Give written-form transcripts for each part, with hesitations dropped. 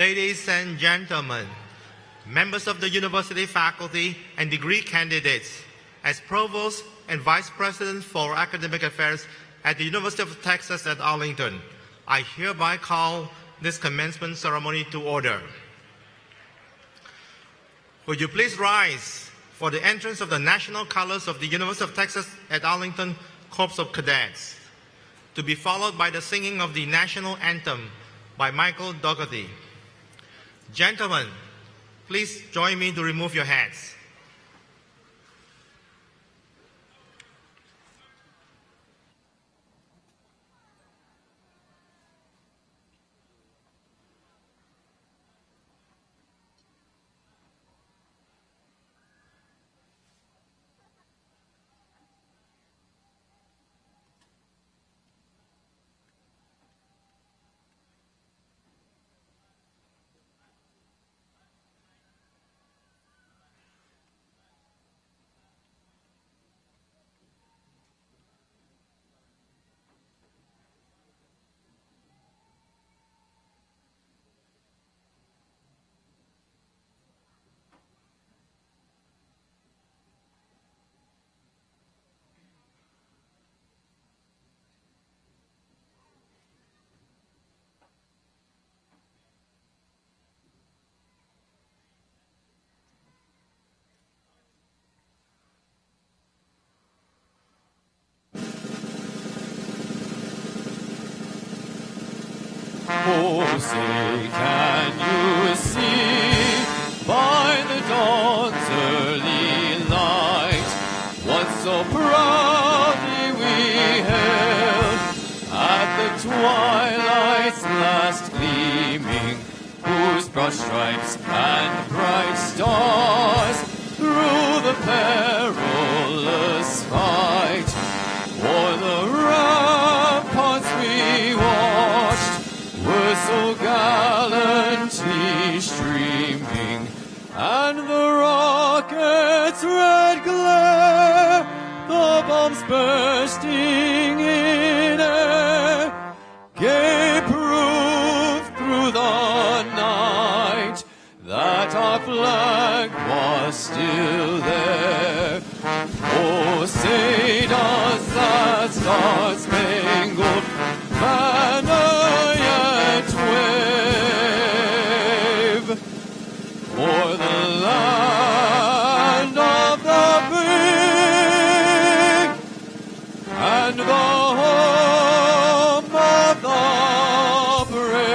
Ladies and gentlemen, members of the university faculty and degree candidates, as Provost and Vice President for Academic Affairs at the University of Texas at Arlington, I hereby call this commencement ceremony to order. Would you please rise for the entrance of the national colors of the University of Texas at Arlington Corps of Cadets, to be followed by the singing of the national anthem by Michael Dougherty. Gentlemen, please join me to remove your hats. Oh, say, can you see by the dawn's early light what so proudly we hailed at the twilight's last gleaming, whose broad stripes and bright stars through the perilous fight o'er the ramparts we watched were so gallantly streaming, and the rocket's red glare, the bombs bursting in air, gave proof through the night that our flag was still there. Oh, say does that star-spangled banner yet wave o'er the land of the free and the home of the brave?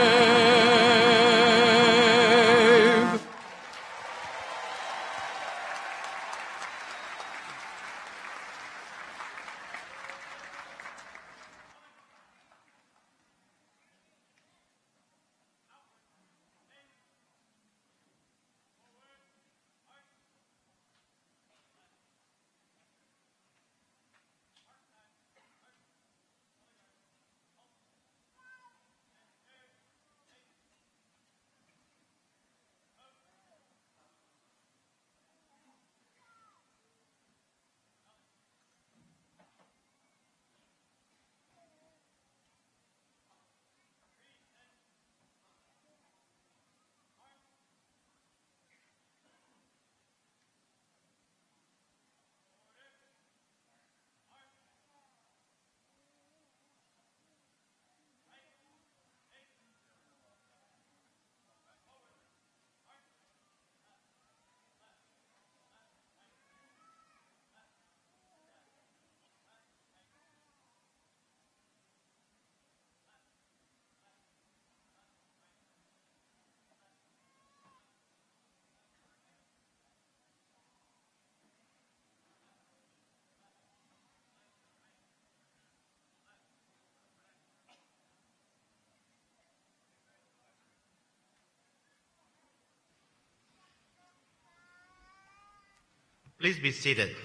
Please be seated.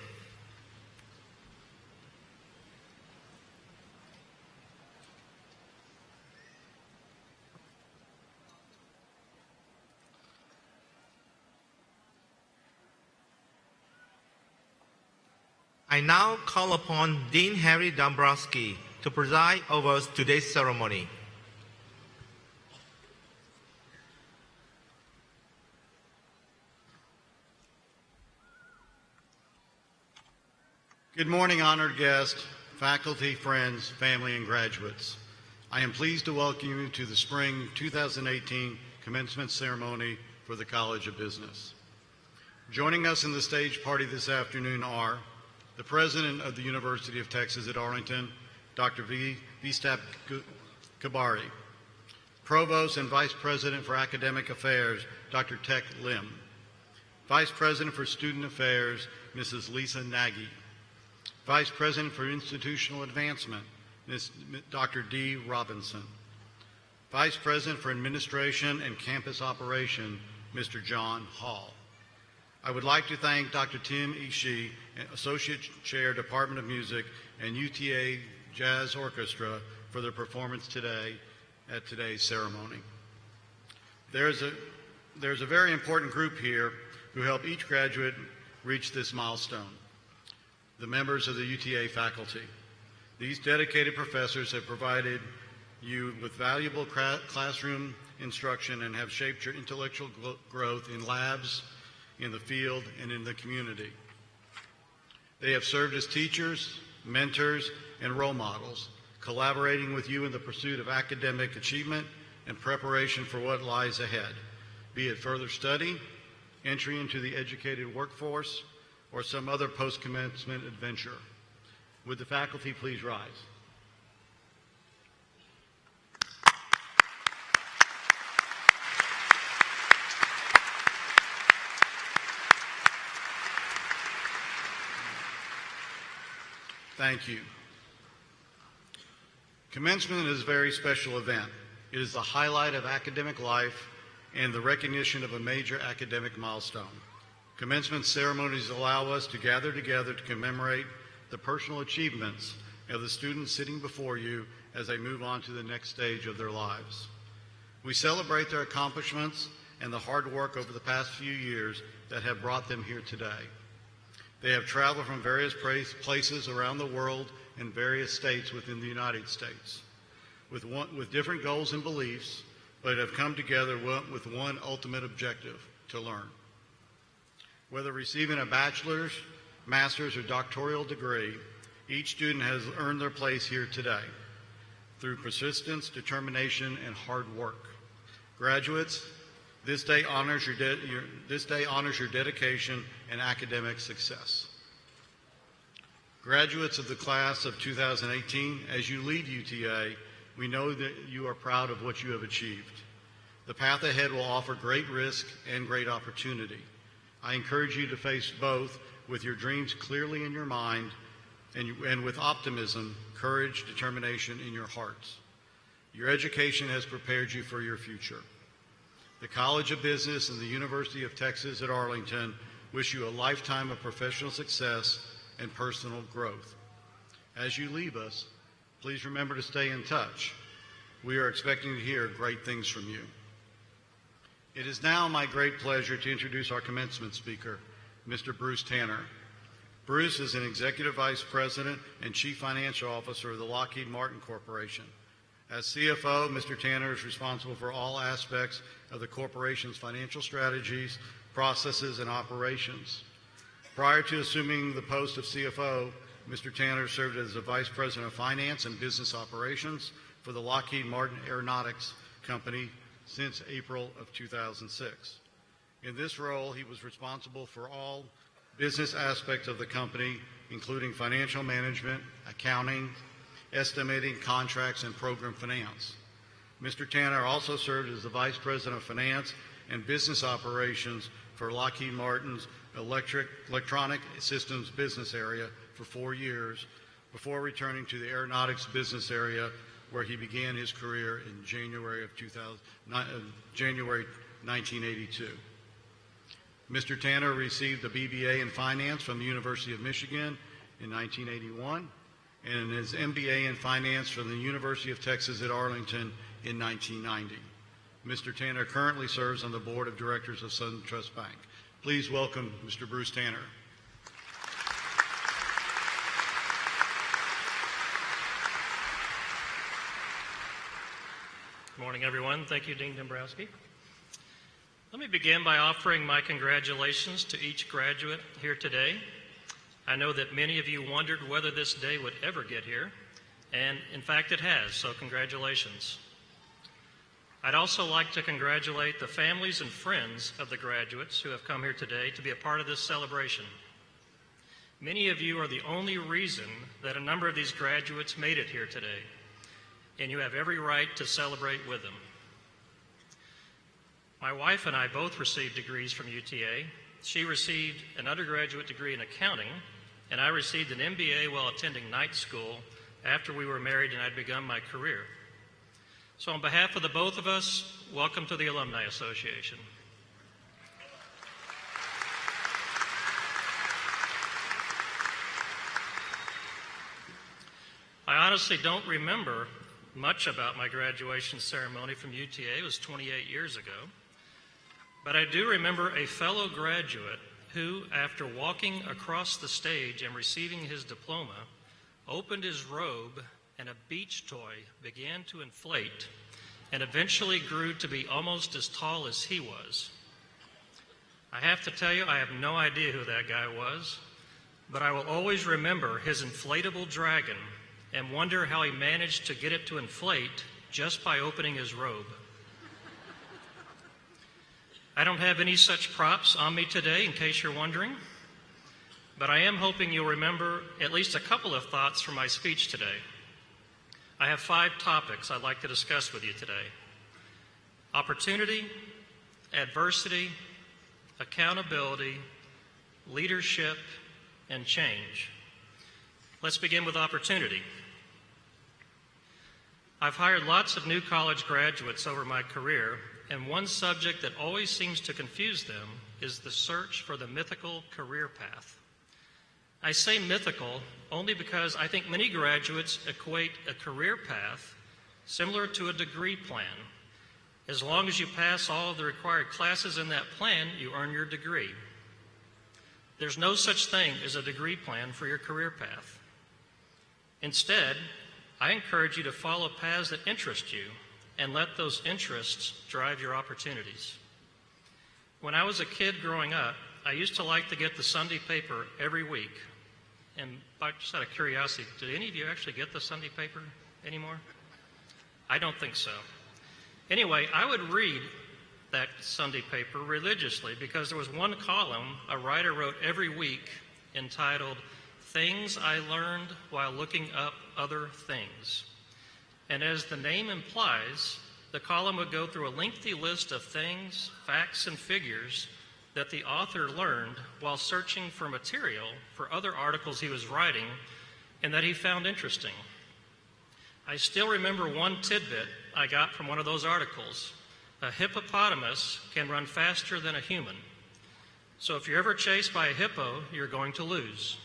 I now call upon Dean Harry Dombrowski to preside over today's ceremony. Good morning, honored guests, faculty, friends, family, and graduates. I am pleased to welcome you to the spring 2018 commencement ceremony for the College of Business. Joining us in the stage party this afternoon are the President of the University of Texas at Arlington, Dr. Vistap Kabari, Provost and Vice President for Academic Affairs, Dr. Tek Lim, Vice President for Student Affairs, Mrs. Lisa Nagy, Vice President for Institutional Advancement, Ms. Dr. Dee Robinson, Vice President for Administration and Campus Operation, Mr. John Hall. I would like to thank Dr. Tim Ishii, Associate Chair, Department of Music, and UTA Jazz Orchestra for their performance today at today's ceremony. There's a very important group here who help each graduate reach this milestone: the members of the UTA faculty. These dedicated professors have provided you with valuable classroom instruction and have shaped your intellectual growth in labs, in the field, and in the community. They have served as teachers, mentors, and role models, collaborating with you in the pursuit of academic achievement and preparation for what lies ahead, be it further study, entry into the educated workforce, or some other post-commencement adventure. Would the faculty please rise? Thank you. Commencement is a very special event. It is the highlight of academic life and the recognition of a major academic milestone. Commencement ceremonies allow us to gather together to commemorate the personal achievements of the students sitting before you as they move on to the next stage of their lives. We celebrate their accomplishments and the hard work over the past few years that have brought them here today. They have traveled from various places around the world and various states within the United States with different goals and beliefs, but have come together with one ultimate objective: to learn. Whether receiving a bachelor's, master's, or doctoral degree, each student has earned their place here today through persistence, determination, and hard work. Graduates, this day honors your dedication and academic success. Graduates of the class of 2018, as you leave UTA, we know that you are proud of what you have achieved. The path ahead will offer great risk and great opportunity. I encourage you to face both with your dreams clearly in your mind and with optimism, courage, determination in your hearts. Your education has prepared you for your future. The College of Business and the University of Texas at Arlington wish you a lifetime of professional success and personal growth. As you leave us, please remember to stay in touch. We are expecting to hear great things from you. It is now my great pleasure to introduce our commencement speaker, Mr. Bruce Tanner. Bruce is an Executive Vice President and Chief Financial Officer of the Lockheed Martin Corporation. As CFO, Mr. Tanner is responsible for all aspects of the corporation's financial strategies, processes, and operations. Prior to assuming the post of CFO, Mr. Tanner served as the Vice President of Finance and Business Operations for the Lockheed Martin Aeronautics Company since April of 2006. In this role, he was responsible for all business aspects of the company, including financial management, accounting, estimating, contracts, and program finance. Mr. Tanner also served as the Vice President of Finance and Business Operations for Lockheed Martin's Electronic Systems business area for 4 years before returning to the Aeronautics business area, where he began his career in January 1982. Mr. Tanner received a BBA in Finance from the University of Michigan in 1981 and his MBA in Finance from the University of Texas at Arlington in 1990. Mr. Tanner currently serves on the Board of Directors of SunTrust Bank. Please welcome Mr. Bruce Tanner. Good morning, everyone. Thank you, Dean Dombrowski. Let me begin by offering my congratulations to each graduate here today. I know that many of you wondered whether this day would ever get here, and in fact it has, so congratulations. I'd also like to congratulate the families and friends of the graduates who have come here today to be a part of this celebration. Many of you are the only reason that a number of these graduates made it here today, and you have every right to celebrate with them. My wife and I both received degrees from UTA. She received an undergraduate degree in accounting, and I received an MBA while attending night school after we were married and I'd begun my career. So on behalf of the both of us, welcome to the Alumni Association. I honestly don't remember much about my graduation ceremony from UTA. It was 28 years ago. But I do remember a fellow graduate who, after walking across the stage and receiving his diploma, opened his robe and a beach toy began to inflate and eventually grew to be almost as tall as he was. I have to tell you, I have no idea who that guy was, but I will always remember his inflatable dragon and wonder how he managed to get it to inflate just by opening his robe. I don't have any such props on me today, in case you're wondering, but I am hoping you'll remember at least a couple of thoughts from my speech today. I have 5 topics I'd like to discuss with you today: opportunity, adversity, accountability, leadership, and change. Let's begin with opportunity. I've hired lots of new college graduates over my career, and one subject that always seems to confuse them is the search for the mythical career path. I say mythical only because I think many graduates equate a career path similar to a degree plan. As long as you pass all of the required classes in that plan, you earn your degree. There's no such thing as a degree plan for your career path. Instead, I encourage you to follow paths that interest you and let those interests drive your opportunities. When I was a kid growing up, I used to like to get the Sunday paper every week. And just out of curiosity, do any of you actually get the Sunday paper anymore? I don't think so. Anyway, I would read that Sunday paper religiously because there was one column a writer wrote every week entitled "Things I Learned While Looking Up Other Things." And as the name implies, the column would go through a lengthy list of things, facts, and figures that the author learned while searching for material for other articles he was writing and that he found interesting. I still remember one tidbit I got from one of those articles: a hippopotamus can run faster than a human. So if you're ever chased by a hippo, you're going to lose.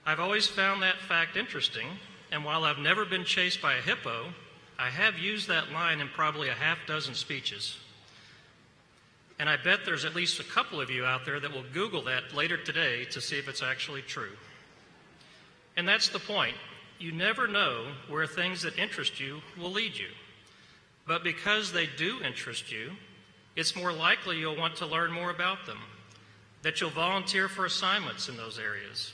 I've always found that fact interesting, and while I've never been chased by a hippo, I have used that line in probably a half dozen speeches. And I bet there's at least a couple of you out there that will Google that later today to see if it's actually true. And that's the point. You never know where things that interest you will lead you. But because they do interest you, it's more likely you'll want to learn more about them, that you'll volunteer for assignments in those areas,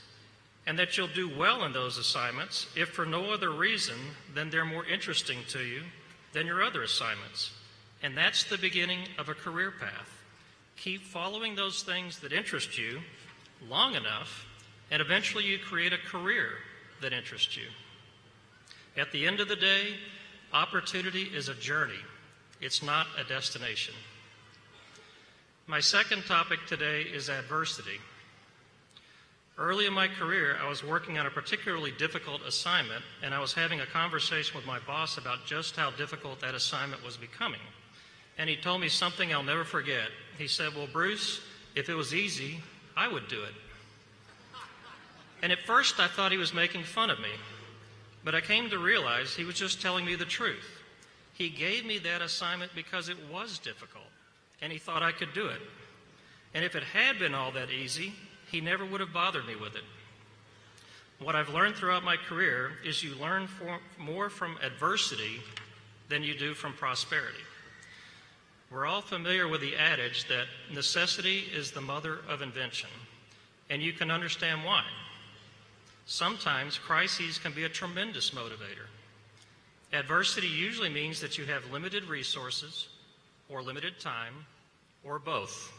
and that you'll do well in those assignments if for no other reason than they're more interesting to you than your other assignments. And that's the beginning of a career path. Keep following those things that interest you long enough, and eventually you create a career that interests you. At the end of the day, opportunity is a journey. It's not a destination. My second topic today is adversity. Early in my career, I was working on a particularly difficult assignment, and I was having a conversation with my boss about just how difficult that assignment was becoming. And he told me something I'll never forget. He said, "Well, Bruce, if it was easy, I would do it." And at first, I thought he was making fun of me, but I came to realize he was just telling me the truth. He gave me that assignment because it was difficult, and he thought I could do it. And if it had been all that easy, he never would have bothered me with it. What I've learned throughout my career is you learn more from adversity than you do from prosperity. We're all familiar with the adage that necessity is the mother of invention. and you can understand why. Sometimes crises can be a tremendous motivator. Adversity usually means that you have limited resources or limited time or both.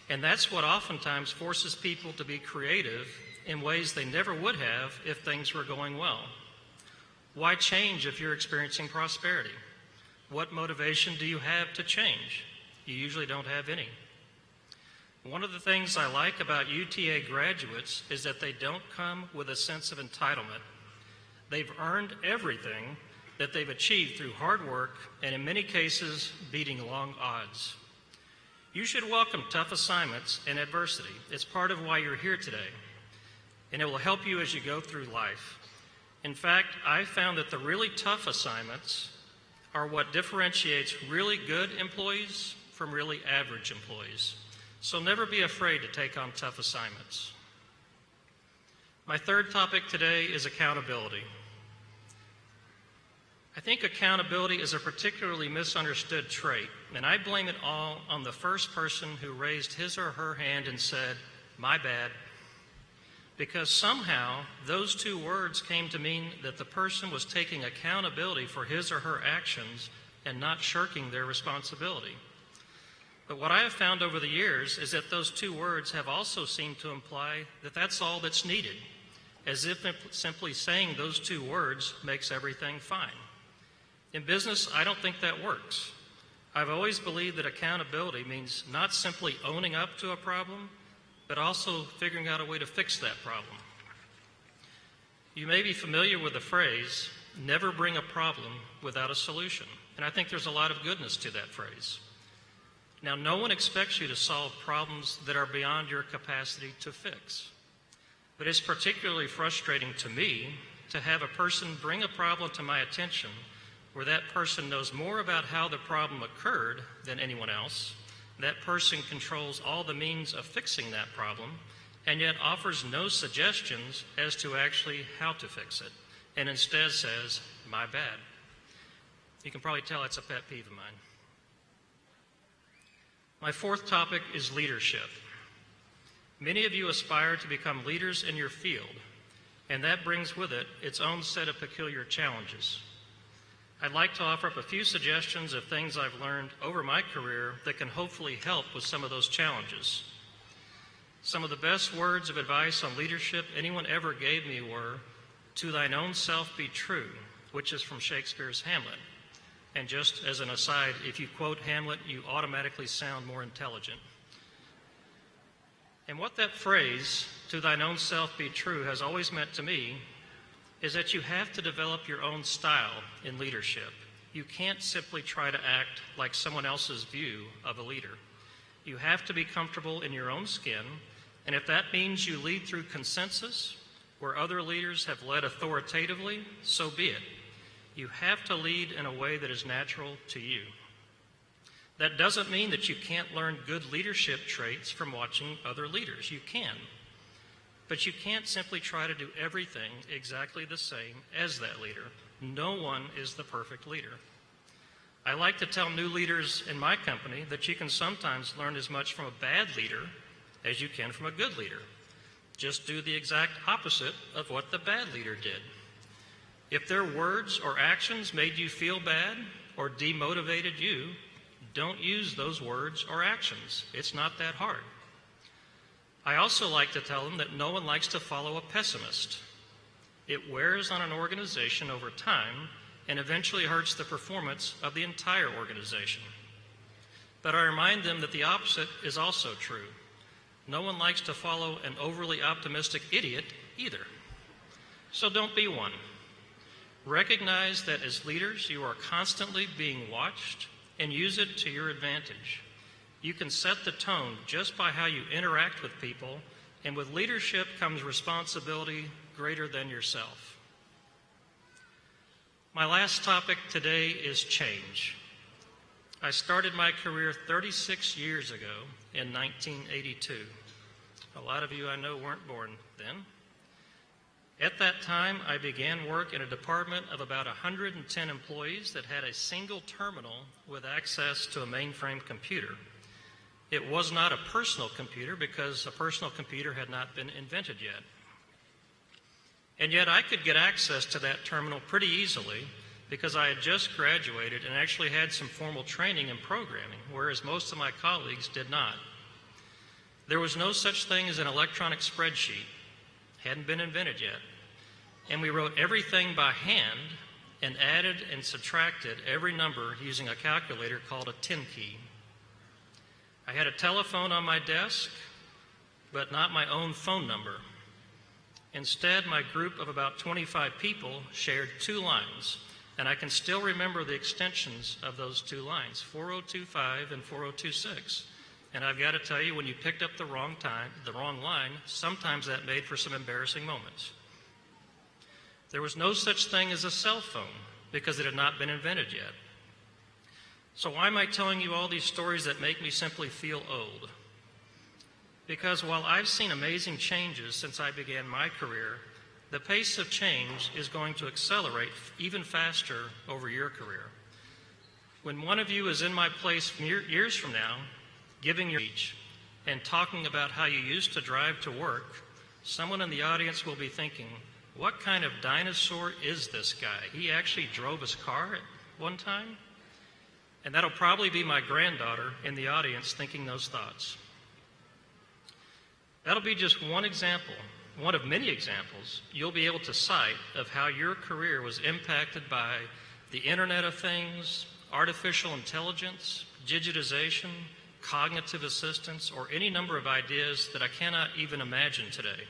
And that's what oftentimes forces people to be creative in ways they never would have if things were going well. Why change if you're experiencing prosperity? What motivation do you have to change? You usually don't have any. One of the things I like about UTA graduates is that they don't come with a sense of entitlement. They've earned everything that they've achieved through hard work and in many cases beating long odds. You should welcome tough assignments and adversity. It's part of why you're here today, and it will help you as you go through life. In fact, I found that the really tough assignments are what differentiates really good employees from really average employees. So never be afraid to take on tough assignments. My third topic today is accountability. I think accountability is a particularly misunderstood trait, and I blame it all on the first person who raised his or her hand and said, "My bad," because somehow those two words came to mean that the person was taking accountability for his or her actions and not shirking their responsibility. But what I have found over the years is that those two words have also seemed to imply that that's all that's needed, as if simply saying those two words makes everything fine. In business, I don't think that works. I've always believed that accountability means not simply owning up to a problem, but also figuring out a way to fix that problem. You may be familiar with the phrase, "never bring a problem without a solution," and I think there's a lot of goodness to that phrase. Now, no one expects you to solve problems that are beyond your capacity to fix. But it's particularly frustrating to me to have a person bring a problem to my attention where that person knows more about how the problem occurred than anyone else, that person controls all the means of fixing that problem, and yet offers no suggestions as to actually how to fix it, and instead says, "My bad." You can probably tell it's a pet peeve of mine. My fourth topic is leadership. Many of you aspire to become leaders in your field, and that brings with it its own set of peculiar challenges. I'd like to offer up a few suggestions of things I've learned over my career that can hopefully help with some of those challenges. Some of the best words of advice on leadership anyone ever gave me were, "To thine own self be true," which is from Shakespeare's Hamlet. And just as an aside, if you quote Hamlet, you automatically sound more intelligent. And what that phrase, "to thine own self be true," has always meant to me is that you have to develop your own style in leadership. You can't simply try to act like someone else's view of a leader. You have to be comfortable in your own skin, and if that means you lead through consensus, where other leaders have led authoritatively, so be it. You have to lead in a way that is natural to you. That doesn't mean that you can't learn good leadership traits from watching other leaders. You can. But you can't simply try to do everything exactly the same as that leader. No one is the perfect leader. I like to tell new leaders in my company that you can sometimes learn as much from a bad leader as you can from a good leader. Just do the exact opposite of what the bad leader did. If their words or actions made you feel bad or demotivated you, don't use those words or actions. It's not that hard. I also like to tell them that no one likes to follow a pessimist. It wears on an organization over time and eventually hurts the performance of the entire organization. But I remind them that the opposite is also true. No one likes to follow an overly optimistic idiot either. So don't be one. Recognize that as leaders, you are constantly being watched and use it to your advantage. You can set the tone just by how you interact with people, and with leadership comes responsibility greater than yourself. My last topic today is change. I started my career 36 years ago in 1982. A lot of you I know weren't born then. At that time, I began work in a department of about 110 employees that had a single terminal with access to a mainframe computer. It was not a personal computer because a personal computer had not been invented yet. And yet I could get access to that terminal pretty easily because I had just graduated and actually had some formal training in programming, whereas most of my colleagues did not. There was no such thing as an electronic spreadsheet. Hadn't been invented yet. And we wrote everything by hand and added and subtracted every number using a calculator called a 10 key. I had a telephone on my desk, but not my own phone number. Instead, my group of about 25 people shared 2 lines, and I can still remember the extensions of those 2 lines, 4025 and 4026. And I've got to tell you, when you picked up the wrong line, sometimes that made for some embarrassing moments. There was no such thing as a cell phone because it had not been invented yet. So why am I telling you all these stories that make me simply feel old? Because while I've seen amazing changes since I began my career, the pace of change is going to accelerate even faster over your career. When one of you is in my place years from now, giving your speech and talking about how you used to drive to work, someone in the audience will be thinking, what kind of dinosaur is this guy? He actually drove his car at one time? And that'll probably be my granddaughter in the audience thinking those thoughts. That'll be just one example, one of many examples you'll be able to cite of how your career was impacted by the Internet of Things, artificial intelligence, digitization, cognitive assistance, or any number of ideas that I cannot even imagine today.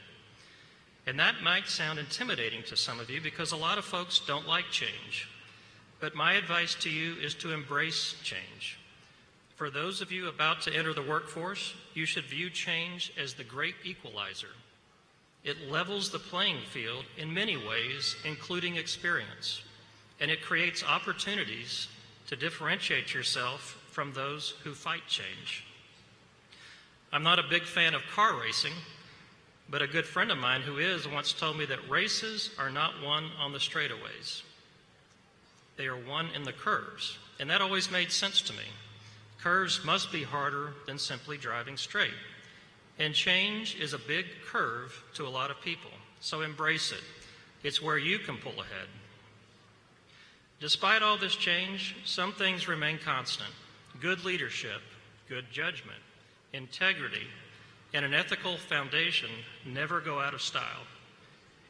And that might sound intimidating to some of you because a lot of folks don't like change. But my advice to you is to embrace change. For those of you about to enter the workforce, you should view change as the great equalizer. It levels the playing field in many ways, including experience, and it creates opportunities to differentiate yourself from those who fight change. I'm not a big fan of car racing, but a good friend of mine who is once told me that races are not won on the straightaways. They are won in the curves, and that always made sense to me. Curves must be harder than simply driving straight. And change is a big curve to a lot of people, so embrace it. It's where you can pull ahead. Despite all this change, some things remain constant. Good leadership, good judgment, integrity, and an ethical foundation never go out of style.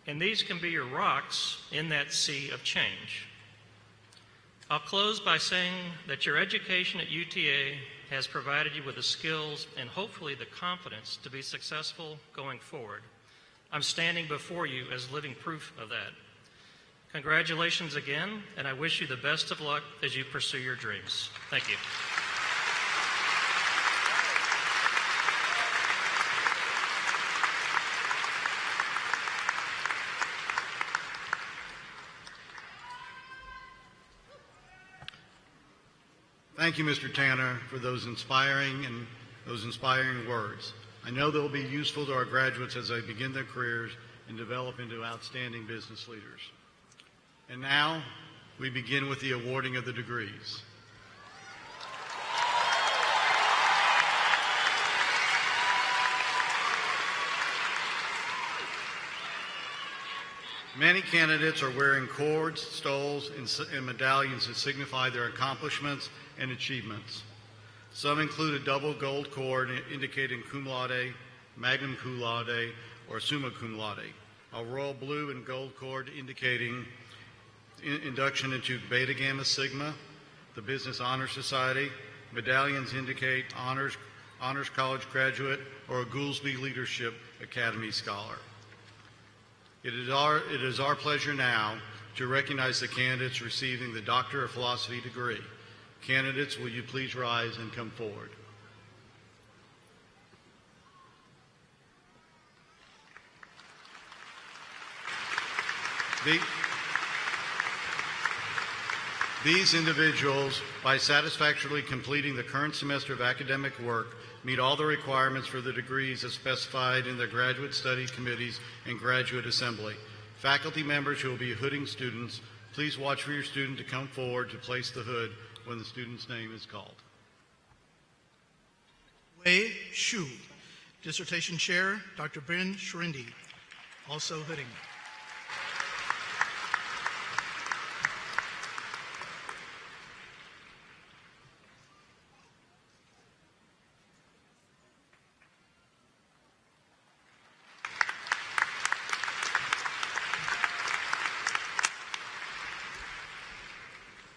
And these can be your rocks in that sea of change. I'll close by saying that your education at UTA has provided you with the skills and hopefully the confidence to be successful going forward. I'm standing before you as living proof of that. Congratulations again, and I wish you the best of luck as you pursue your dreams. Thank you. Thank you, Mr. Tanner, for those inspiring words. I know they will be useful to our graduates as they begin their careers and develop into outstanding business leaders. And now, we begin with the awarding of the degrees. Many candidates are wearing cords, stoles, and medallions that signify their accomplishments and achievements. Some include a double gold cord indicating cum laude, magna cum laude, or summa cum laude, a royal blue and gold cord indicating induction into Beta Gamma Sigma, the Business Honor Society. Medallions indicate honors college graduate or a Goolsby Leadership Academy scholar. It is our pleasure now to recognize the candidates receiving the Doctor of Philosophy degree. Candidates, will you please rise and come forward? These individuals, by satisfactorily completing the current semester of academic work, meet all the requirements for the degrees as specified in their graduate study committees and graduate assembly. Faculty members who will be hooding students, please watch for your student to come forward to place the hood when the student's name is called. Wei Shu. Dissertation Chair, Dr. Bryn Shrindi, also hooding.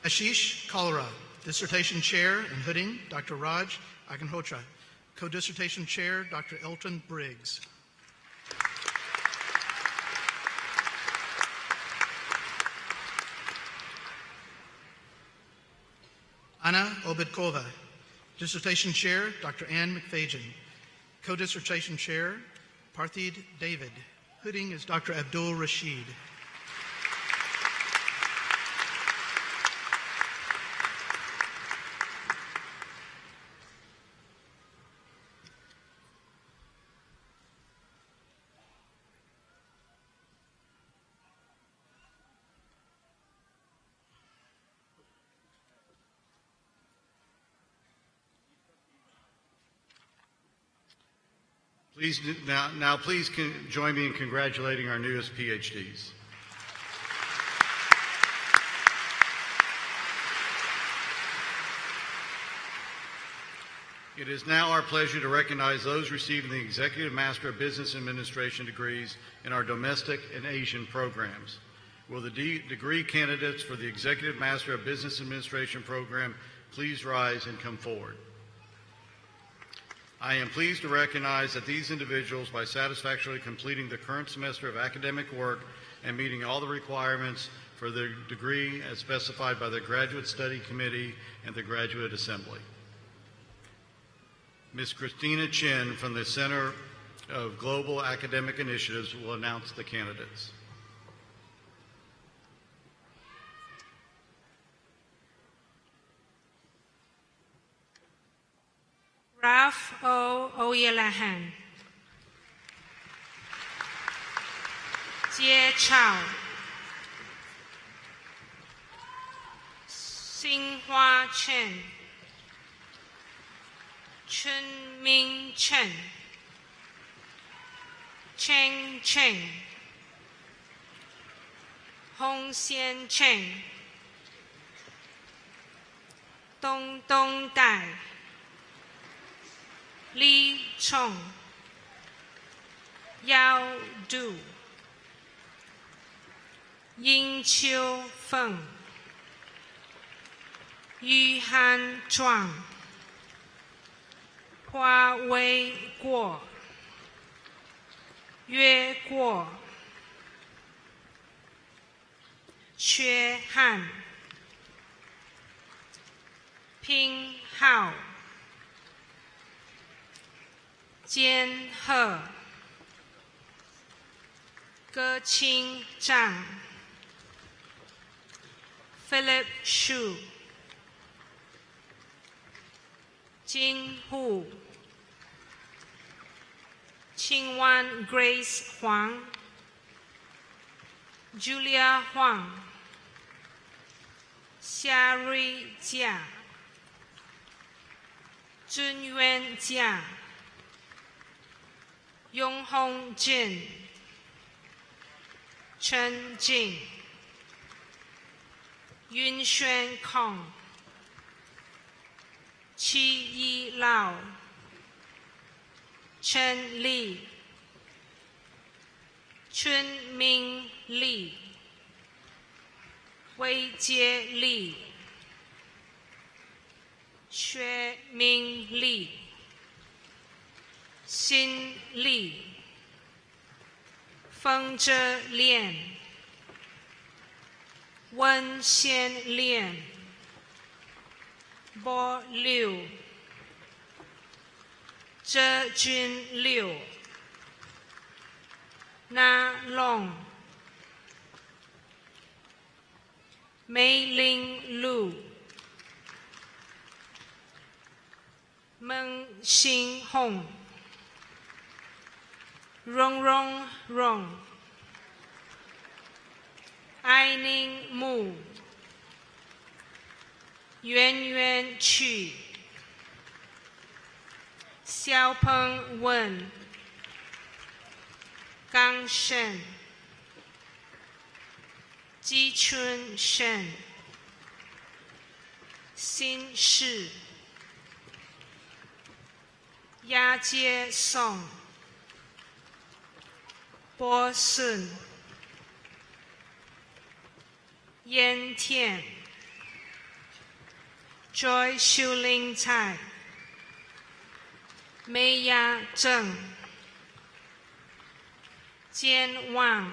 Ashish Kalra, Dissertation Chair and hooding, Dr. Raj Agnhotra. Co-dissertation Chair, Dr. Elton Briggs. Anna Obedkova, Dissertation Chair, Dr. Ann McFagan. Co-dissertation Chair, Parthid David. Hooding is Dr. Abdul Rashid. Please join me in congratulating our newest PhDs. It is now our pleasure to recognize those receiving the Executive Master of Business Administration degrees in our domestic and Asian programs. Will the degree candidates for the Executive Master of Business Administration program please rise and come forward? I am pleased to recognize that these individuals, by satisfactorily completing the current semester of academic work and meeting all the requirements for their degree as specified by the Graduate Study Committee and the Graduate Assembly. Ms. Christina Chin from the Center of Global Academic Initiatives will announce the candidates. Ralph O. Oyelahan, Jie Chao, Xinhua Chen, Chunming Chen, Cheng Cheng, Hongxian Cheng, Dong Dong Dai, Li Chong, Yao Du, Ying Qiu Feng, Yu Han Zhuang, Hua Wei Guo, Yue Guo, Xue Han, Ping Hao, Jian He, Ge Qing Zhang, Philip Shu, Jin Hu, Qingwan Grace Huang, Julia Huang, Xiarui Jia, Junyuan Jia, Yonghong Jin, Chen Jing, Yunxuan Kong, Qi Yi Lao, Chen Li, Chun Ming Li, Wei Jie Li, Xue Ming Li, Xin Li, Feng Zhe Lian, Wen Xian Lian, Bo Liu, Zhe Jun Liu, Na Long, Mei Ling Lu, Meng Xin Hong, Rong Rong Rong, Aining Mu, Yuan Yuan Qu, Xiao Peng Wen, Gang Shen, Ji Chun Shen, Xin Shi, Ya Jie Song, Bo Sun, Yan Tian, Joy Xiuling Cai, Mei Ya Zheng, Jian Wang,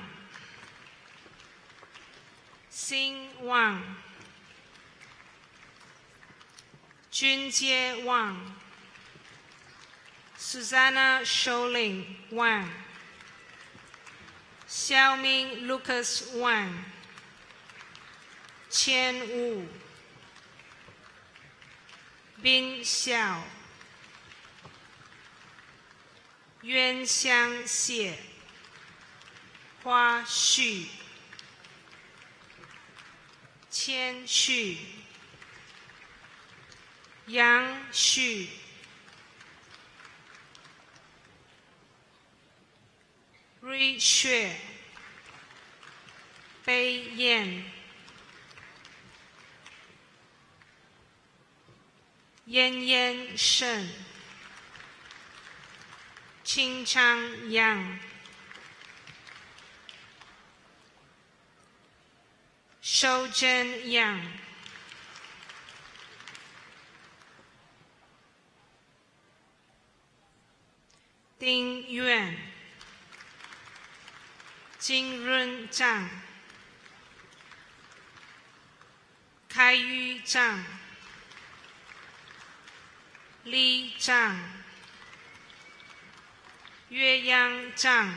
Xing Wang, Junjie Wang, Susanna Shouling Wang, Xiaoming Lucas Wang, Qian Wu, Bin Xiao, Yuan Xiang Xie, Hua Xu, Qian Xu, Yang Xu, Rui Xue, Bei Yan, Yan Yan Shen, Qing Chang Yang, Shou Zhen Yang, Ding Yuan, Jing Run Zhang, Kai Yu Zhang, Li Zhang, Yue Yang Zhang,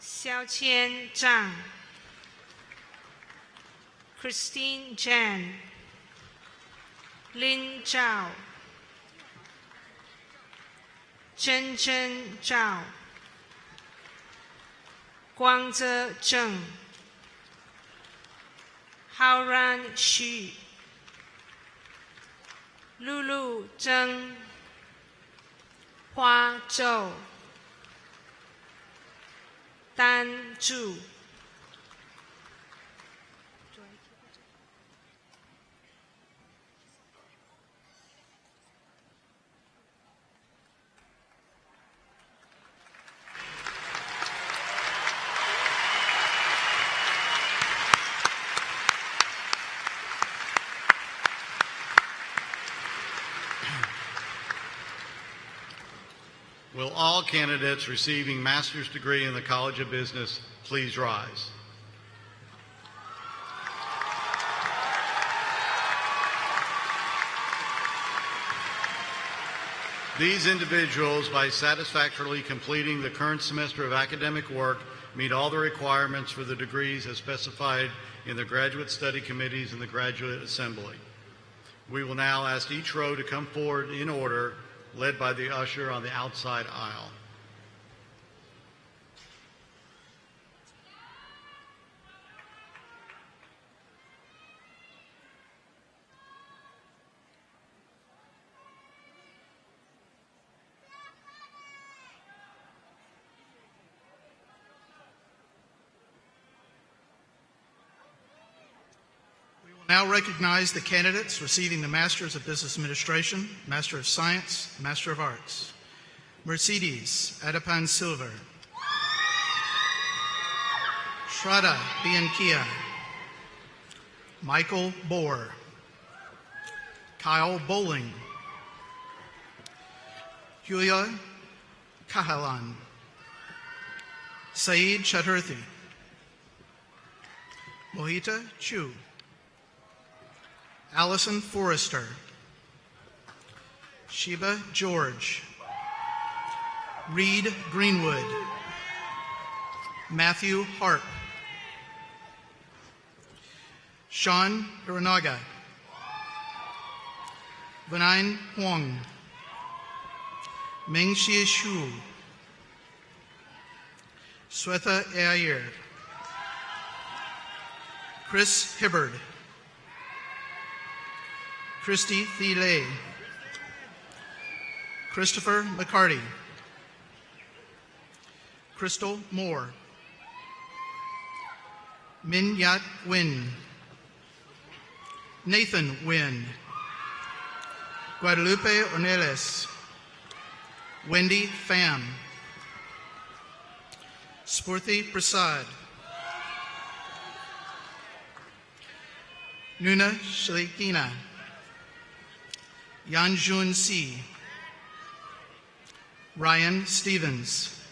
Xiao Qian Zhang, Christine Jan, Lin Zhao, Zhen Zhen Zhao, Guangze Zheng, Haoran Xu, Lulu Zheng, Hua Zhou, Dan Zhu. Will all candidates receiving master's degree in the College of Business please rise? These individuals, by satisfactorily completing the current semester of academic work, meet all the requirements for the degrees as specified in the graduate study committees and the graduate assembly. We will now ask each row to come forward in order, led by the usher on the outside aisle. Now recognize the candidates receiving the Masters of Business Administration, Master of Science, Master of Arts. Mercedes Adepan Silver, Shraddha Bianchia, Michael Bohr, Kyle Bowling, Julia Kahalan, Saeed Chaturthi, Mohita Chu, Allison Forrester, Sheba George, Reed Greenwood, Matthew Harp, Sean Hiranaga, Vinay Huang, Mingxie Xu, Swetha Ayer, Chris Hibbard, Christy Thiele, Christopher McCarty, Crystal Moore, Min Yat Win, Nathan Win, Guadalupe Ornelas, Wendy Pham, Spurthi Prasad, Nuna Shalikina, Yanjun Si, Ryan Stevens,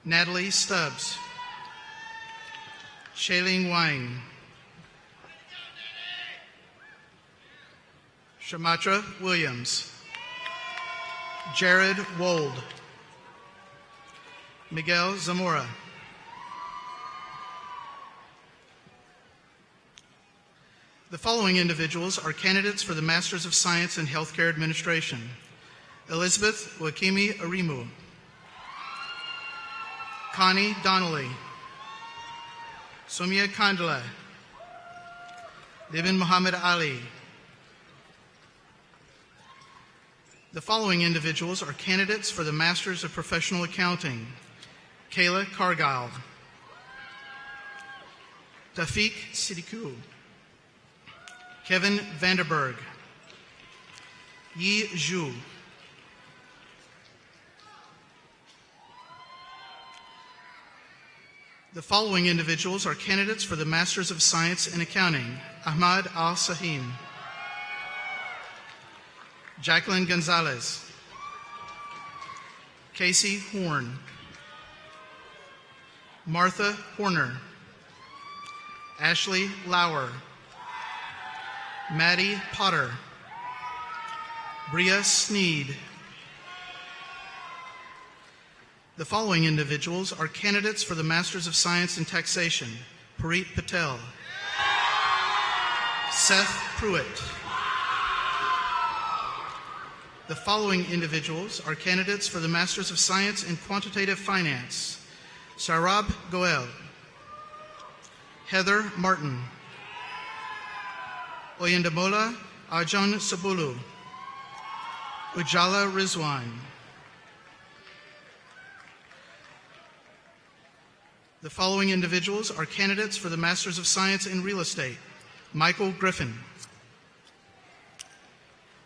Natalie Stubbs, Shailene Wang, Shamatra Williams, Jared Wold, Miguel Zamora, the following individuals are candidates for the Masters of Science in Healthcare Administration: Elizabeth Wakimi Arimu, Connie Donnelly, Somia Kandala, Devin Muhammad Ali. The following individuals are candidates for the Masters of Professional Accounting: Kayla Cargile, Tafiq Sidikou, Kevin Vanderberg, Yi Zhu, the following individuals are candidates for the Masters of Science in Accounting: Ahmad Al-Sahim, Jacqueline Gonzalez, Casey Horn, Martha Horner, Ashley Lauer, Maddie Potter, Bria Sneed. The following individuals are candidates for the Masters of Science in Taxation: Parit Patel, Seth Pruitt. The following individuals are candidates for the Masters of Science in Quantitative Finance: Sarab Goel, Heather Martin, Oyendamola Arjan Sabulu, Ujala Rizwan. The following individuals are candidates for the Masters of Science in Real Estate: Michael Griffin,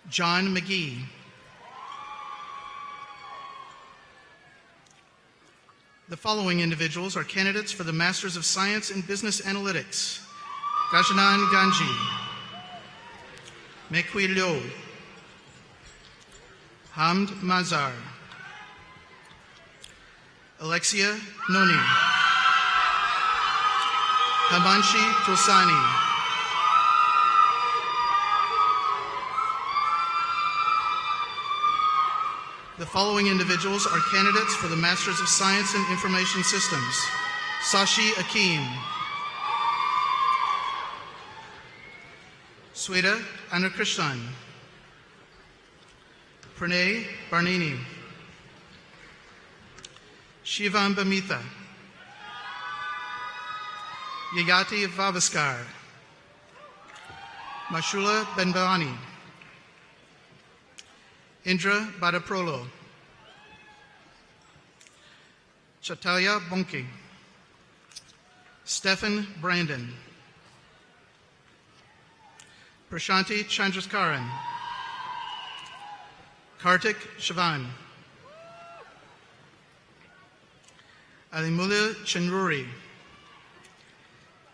John McGee, the following individuals are candidates for the Masters of Science in Business Analytics: Gajanan Ganji, Mekwi Liu, Hamd Mazar, Alexia Noni, Hamanshi Tulsani, the following individuals are candidates for the Masters of Science in Information Systems: Sashi Akim, Sweta Anakrishnan, Pranay Barnini, Shivam Bamitha, Yayati Vavaskar, Mashula Benbani, Indra Badaprolo, Chatalya Bonki, Stephan Brandon, Prashanti Chandraskaran, Kartik Shavan, Alimula Chenruri,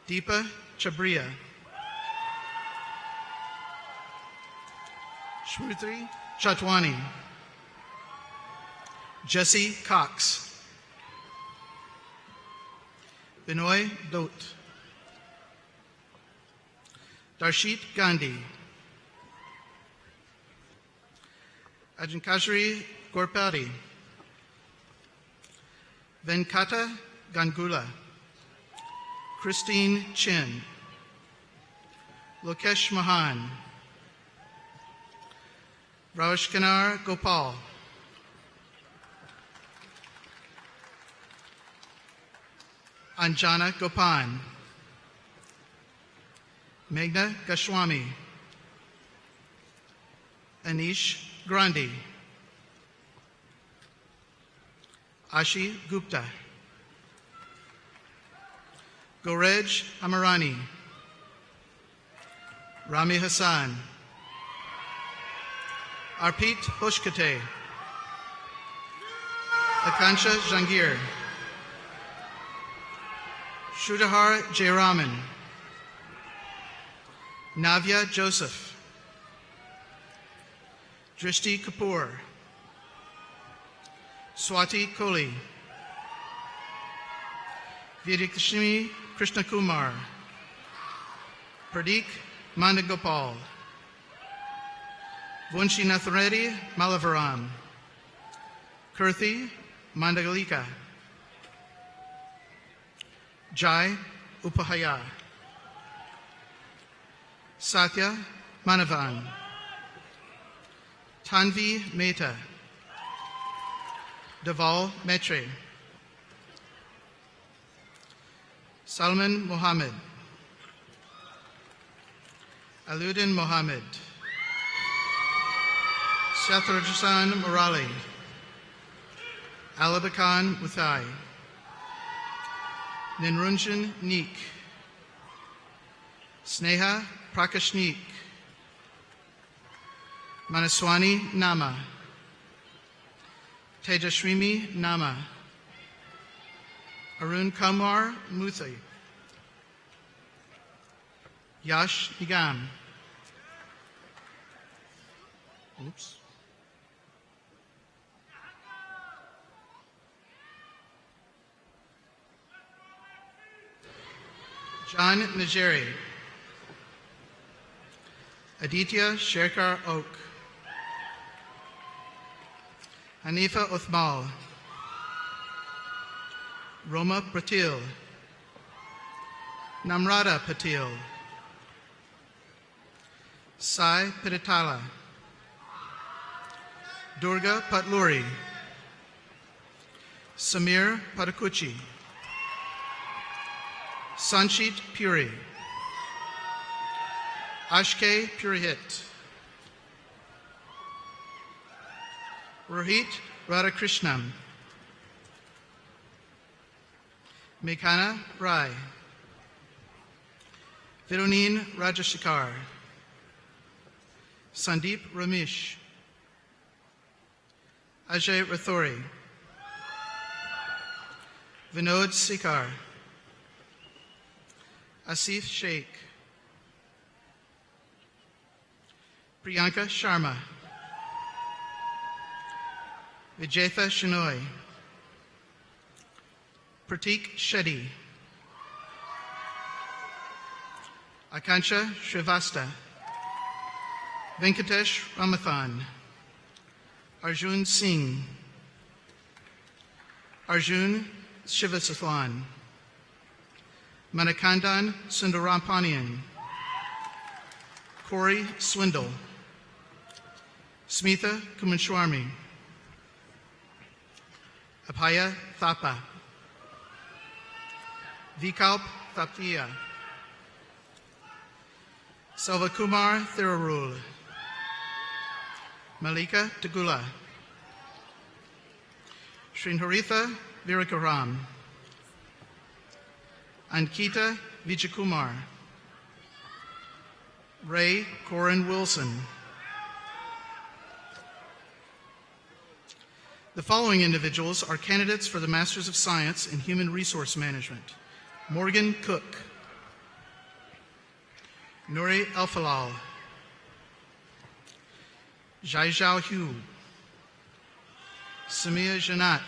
Deepa Chabria, Shruti Chatwani, Jesse Cox, Binoy Dot, Darshit Gandhi, Ajankashri Gorpati, Venkata Gangula, Christine Chin, Lokesh Mahan, Raushkanar Gopal, Anjana Gopan, Meghna Goswami, Anish Grandi, Ashi Gupta, Gorej Amarani, Rami Hassan, Arpit Hoshkate, Akansha Jangir, Shrudhar Jayaraman, Navya Joseph, Drishti Kapoor, Swati Kohli, Vidikshmi Krishnakumar, Pradeep Mandagopal, Vunshinathan Reddy Malavaram, Kirthi Mandagalika, Jai Upahaya, Satya Manavan, Tanvi Mehta, Deval Metre, Salman Mohammed, Aludin Mohammed, Shathrajasan Murali, Alabakan Muthai, Ninrunjan Neek, Sneha Prakashnik, Manaswani Nama, Tejashrimi Nama, Arun Kumar Muthi, Yash Nigam, John Najeri, Aditya Sherkar Oak, Hanifa Uthmal, Roma Patil, Namrata Patil, Sai Pitatala, Durga Patluri, Samir Patakuchi, Sanchit Puri, Ashke Purihit, Rohit Radhakrishnam, Meghana Rai, Virunin Rajashikar, Sandeep Ramesh, Ajay Rathori, Vinod Sikar, Asif Sheikh, Priyanka Sharma, Vijetha Shinoy, Pratik Shetty, Akansha Shrivasta, Venkatesh Ramathan, Arjun Singh, Arjun Shivasathan, Manikandan Sundarampanian, Corey Swindle, Smitha Kumanshwarmi, Apaya Thapa, Vikalp Thaptiya, Selvakumar Thirarul, Malika Tagula, Srinharitha Virakaram, Ankita Vijayakumar, Ray Corin Wilson. The following individuals are candidates for the Masters of Science in Human Resource Management. Morgan Cook, Nuri Alfalal, Jaizhao Hu, Samia Janat,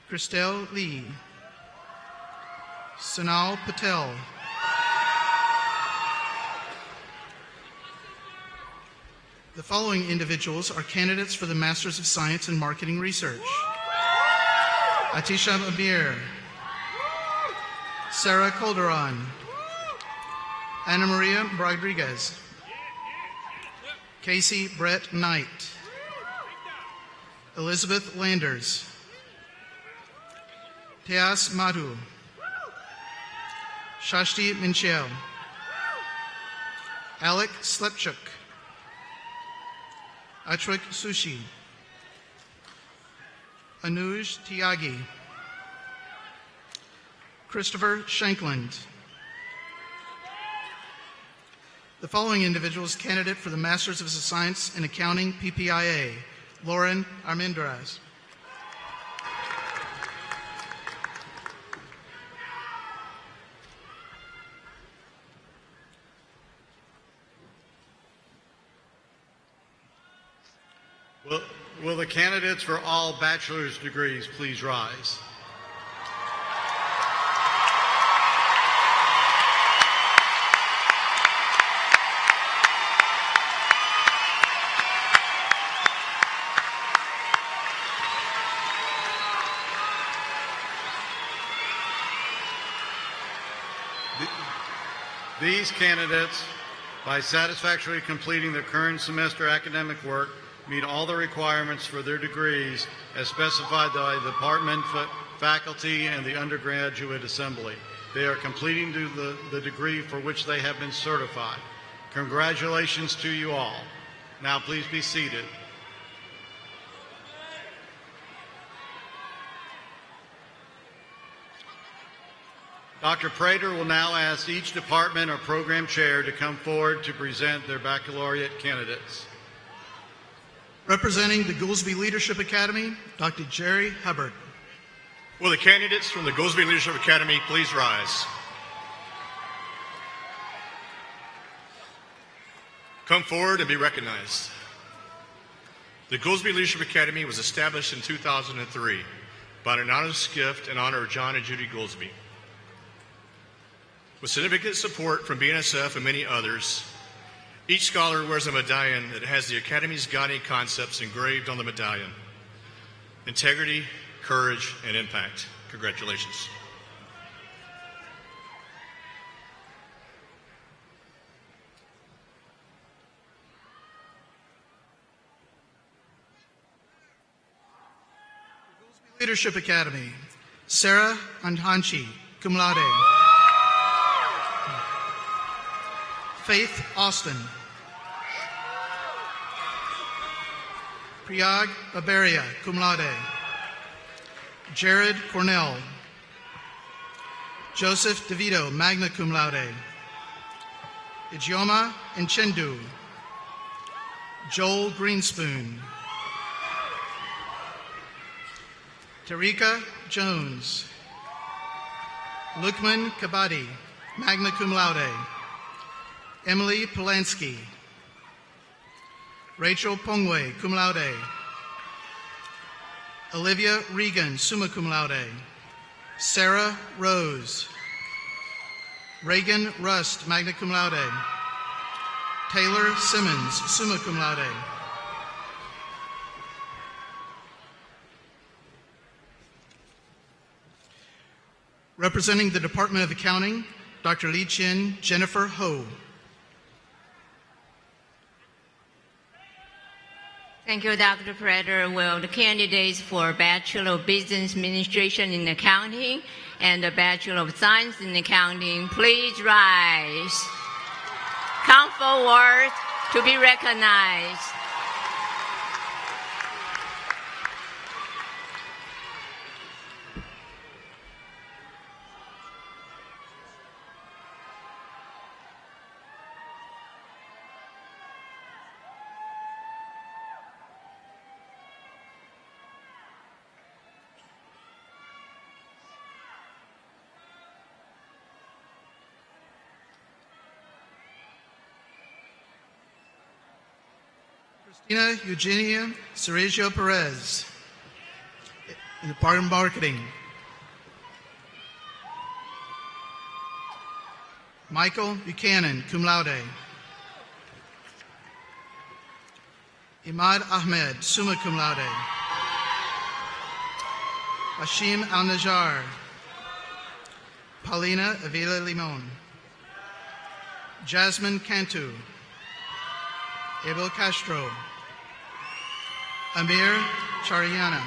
Christelle Lee, Sunal Patel, the following individuals are candidates for the Masters of Science in Marketing Research. Atisha Abir, Sarah Calderon, Ana Maria Rodriguez, Casey Brett Knight, Elizabeth Landers, Teas Madhu, Shashti Minchel, Alec Slepchuk, Atrik Sushi, Anuj Tyagi, Christopher Shankland. The following individuals candidate for the Masters of Science in Accounting PPIA: Lauren Armendariz, Will the candidates for all bachelor's degrees please rise? These candidates, by satisfactorily completing their current semester academic work, meet all the requirements for their degrees as specified by the department, faculty, and the undergraduate assembly. They are completing the degree for which they have been certified. Congratulations to you all. Now please be seated. Dr. Prater will now ask each department or program chair to come forward to present their baccalaureate candidates. representing the Goolsby Leadership Academy, Dr. Jerry Hubbard. Will the candidates from the Goolsby Leadership Academy please rise? Come forward and be recognized. The Goolsby Leadership Academy was established in 2003 by an anonymous gift in honor of John and Judy Goolsby. With significant support from BNSF and many others, each scholar wears a medallion that has the Academy's guiding concepts engraved on the medallion: integrity, courage, and impact. Congratulations. Leadership Academy, Sarah Anhanchi, cum laude. Faith Austin. Priyag Babaria, cum laude. Jared Cornell. Joseph DeVito, magna cum laude. Ijeoma Nchendu. Joel Greenspoon. Tarika Jones. Lukman Kabadi, magna cum laude. Emily Polanski. Rachel Pongwe, cum laude. Olivia Regan, summa cum laude. Sarah Rose. Reagan Rust, magna cum laude. Taylor Simmons, summa cum laude. Representing the Department of Accounting, Dr. Lee Chin, Jennifer Ho. Thank you, Dr. Prater. Will the candidates for Bachelor of Business Administration in Accounting and the Bachelor of Science in Accounting please rise? Come forward to be recognized. Christina Eugenia Sergio Perez, in the Department of Marketing. Michael Buchanan, cum laude. Imad Ahmed, summa cum laude. Hashim Al-Najjar. Paulina Avila Limon. Jasmine Cantu. Abel Castro. Amir Chariana.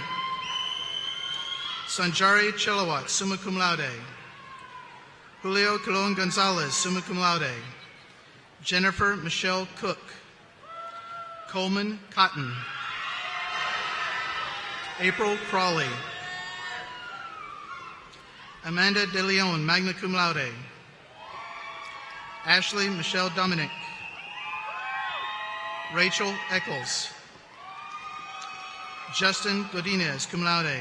Sanjari Chelawat, summa cum laude. Julio Colon Gonzalez, summa cum laude. Jennifer Michelle Cook. Coleman Cotton. April Crawley. Amanda De Leon, magna cum laude. Ashley Michelle Dominic. Rachel Eccles. Justin Godinez, cum laude.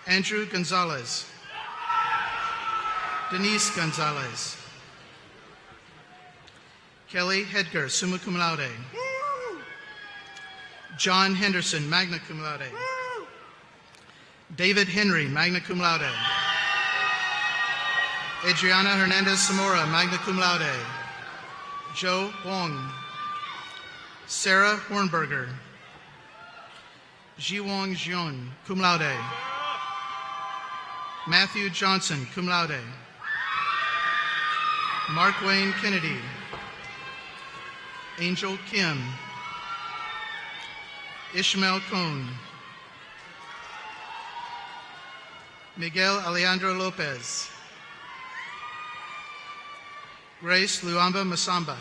Andrew Gonzalez. Denise Gonzalez. Kelly Hedger, summa cum laude. John Henderson, magna cum laude. David Henry, magna cum laude. Adriana Hernandez Zamora, magna cum laude. Joe Wong. Sarah Hornberger. Jiwong Jion, cum laude. Matthew Johnson, cum laude. Mark Wayne Kennedy. Angel Kim. Ishmael Cohn. Miguel Alejandro Lopez. Grace Luamba Masamba.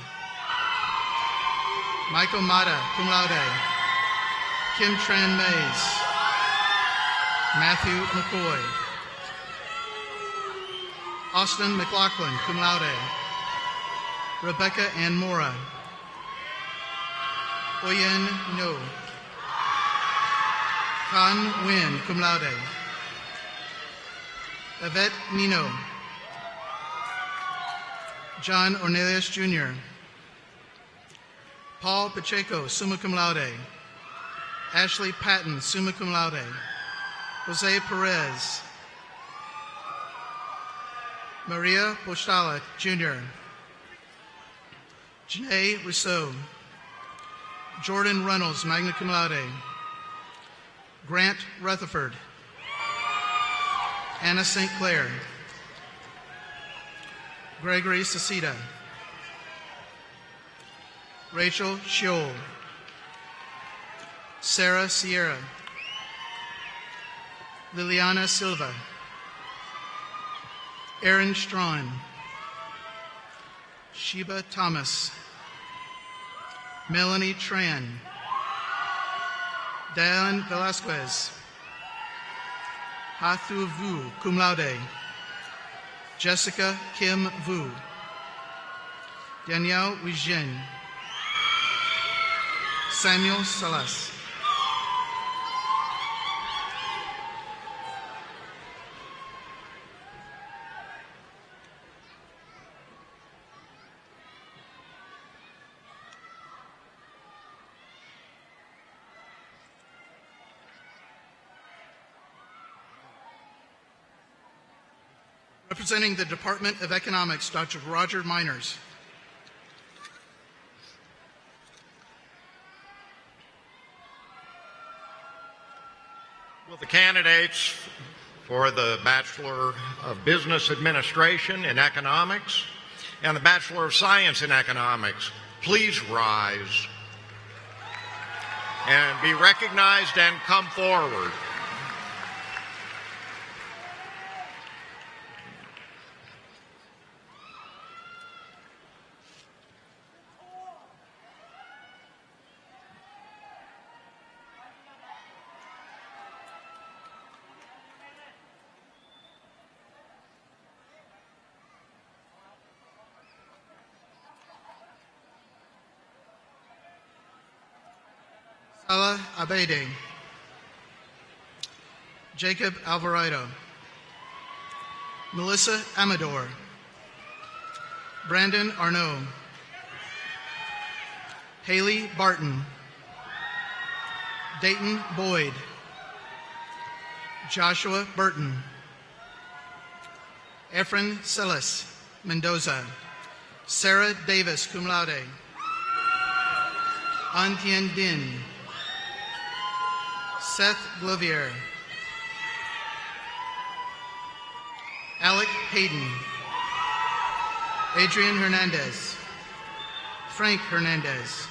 Michael Mata, cum laude. Kim Tran Mays. Matthew McCoy. Austin McLaughlin, cum laude. Rebecca Ann Mora. Oyen No. Kan Nguyen, cum laude. Yvette Nino. John Ornelius Jr. Paul Pacheco, summa cum laude. Ashley Patton, summa cum laude. Jose Perez. Maria Postala, Jr. Janae Rousseau. Jordan Reynolds, magna cum laude. Grant Rutherford. Anna St. Clair. Gregory Sacita. Rachel Scholl. Sarah Sierra. Liliana Silva. Aaron Strawn. Sheba Thomas. Melanie Tran. Diane Velasquez. Hathu Vu, cum laude. Jessica Kim Vu. Danielle Wijin. Samuel Salas. Representing the Department of Economics, Dr. Roger Miners. Will the candidates for the Bachelor of Business Administration in Economics and the Bachelor of Science in Economics please rise and be recognized and come forward? Sala Abede. Jacob Alvarado. Melissa Amador. Brandon Arnaud. Haley Barton. Dayton Boyd. Joshua Burton. Efren Celis Mendoza. Sarah Davis, cum laude. An Tien Din. Seth Glovier. Alec Hayden. Adrian Hernandez. Frank Hernandez.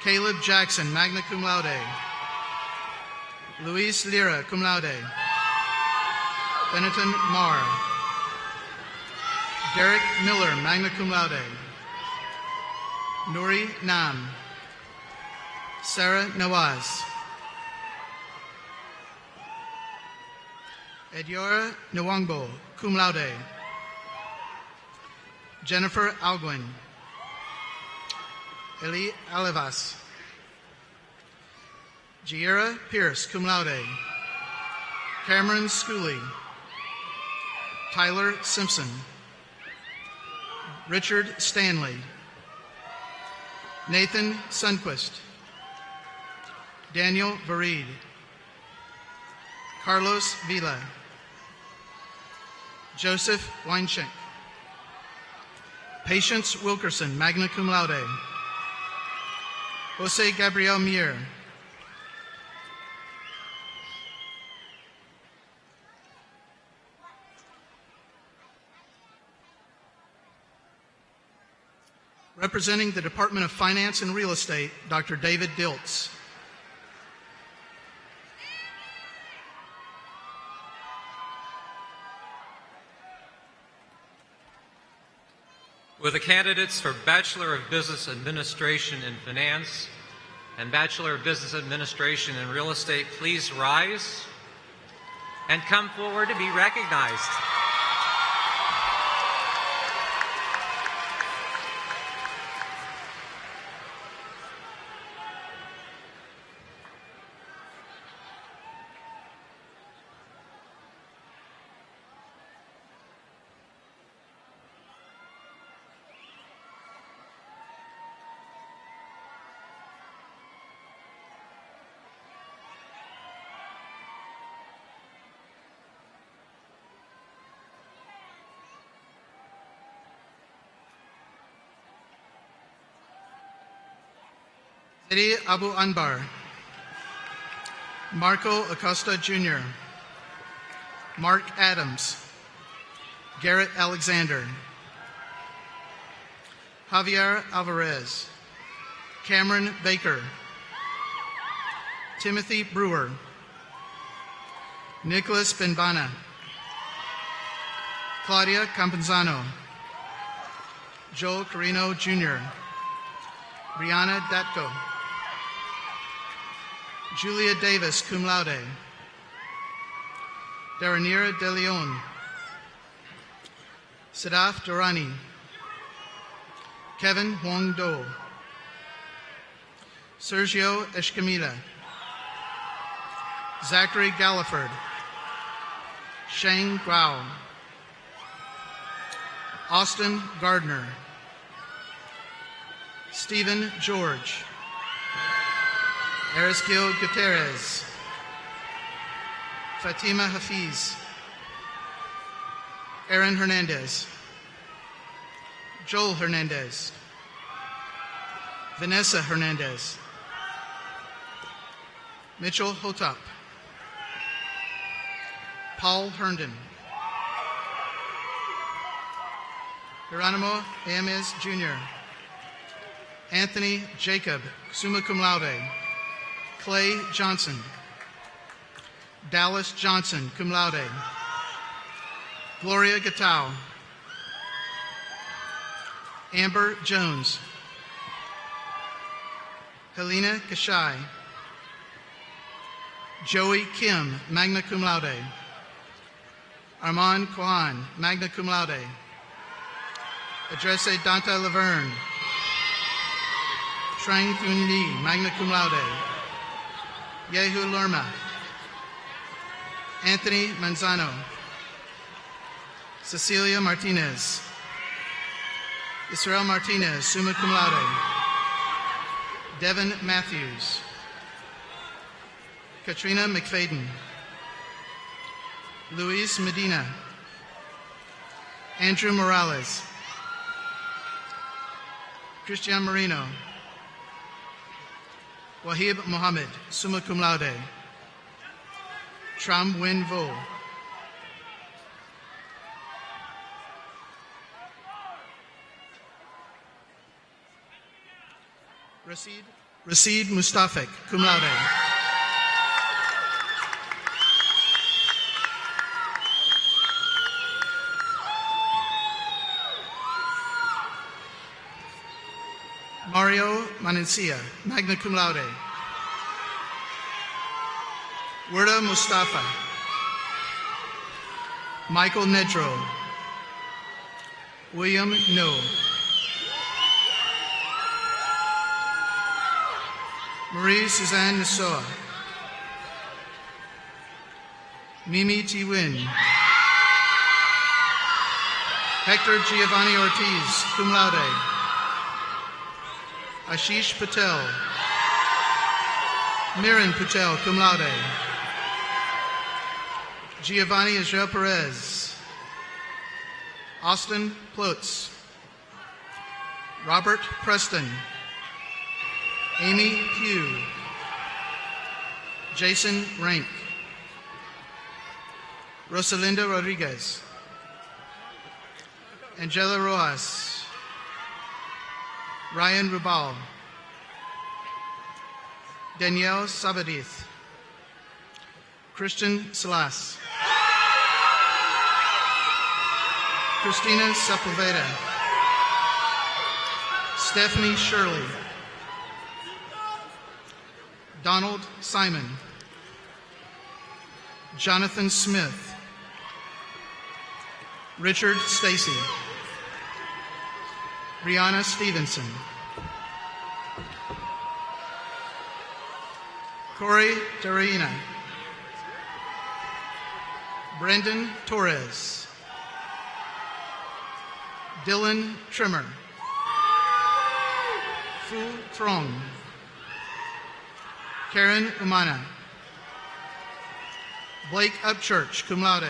Caleb Jackson, magna cum laude. Luis Lira, cum laude. Benetton Marr. Derek Miller, magna cum laude. Nuri Nam. Sarah Nawaz. Ediora Nwangbo, cum laude. Jennifer Alguin. Eli Alevas. Giera Pierce, cum laude. Cameron Schooley. Tyler Simpson. Richard Stanley. Nathan Sunquist. Daniel Vareed. Carlos Vila. Joseph Weinschenk. Patience Wilkerson, magna cum laude. Jose Gabriel Mier. Representing the Department of Finance and Real Estate, Dr. David Diltz. Will the candidates for Bachelor of Business Administration in Finance and Bachelor of Business Administration in Real Estate please rise and come forward to be recognized? Eddie Abu Anbar. Marco Acosta Jr. Mark Adams. Garrett Alexander. Javier Alvarez. Cameron Baker. Timothy Brewer. Nicholas Benbana. Claudia Campenzano. Joel Carino Jr. Brianna Datko. Julia Davis, cum laude. Daranira De Leon. Sadaf Durrani. Kevin Huang Do. Sergio Escamilla. Zachary Galliford. Shang Grau. Austin Gardner. Stephen George. Erisgil Gutierrez. Fatima Hafiz. Aaron Hernandez. Joel Hernandez. Vanessa Hernandez. Mitchell Hotop. Paul Herndon. Geronimo Ames Jr. Anthony Jacob, summa cum laude. Clay Johnson. Dallas Johnson, cum laude. Gloria Gatau. Amber Jones. Helena Kashai. Joey Kim, magna cum laude. Armand Kwan, magna cum laude. Adresse Dante Laverne. Trang Thun Ni, magna cum laude. Yehu Lerma. Anthony Manzano. Cecilia Martinez. Israel Martinez, summa cum laude. Devin Matthews. Katrina McFadden. Luis Medina. Andrew Morales. Christian Marino. Wahib Mohammed, summa cum laude. Tram Nguyen Vo. Rashid Mustafik, cum laude. Manancia, magna cum laude. Werda Mustafa. Michael Nedro. William No. Marie Suzanne Nasoa. Mimi T. Win. Hector Giovanni Ortiz, cum laude. Ashish Patel. Miran Patel, cum laude. Giovanni Israel Perez. Austin Plotz. Robert Preston. Amy Pugh. Jason Rank. Rosalinda Rodriguez. Angela Rojas. Ryan Rubal. Danielle Sabadith. Christian Salas. Christina Sepulveda. Stephanie Shirley. Donald Simon. Jonathan Smith. Richard Stacy. Brianna Stevenson. Corey Tarina. Brendan Torres. Dylan Trimmer. Fu Trong. Karen Umana. Blake Upchurch, cum laude.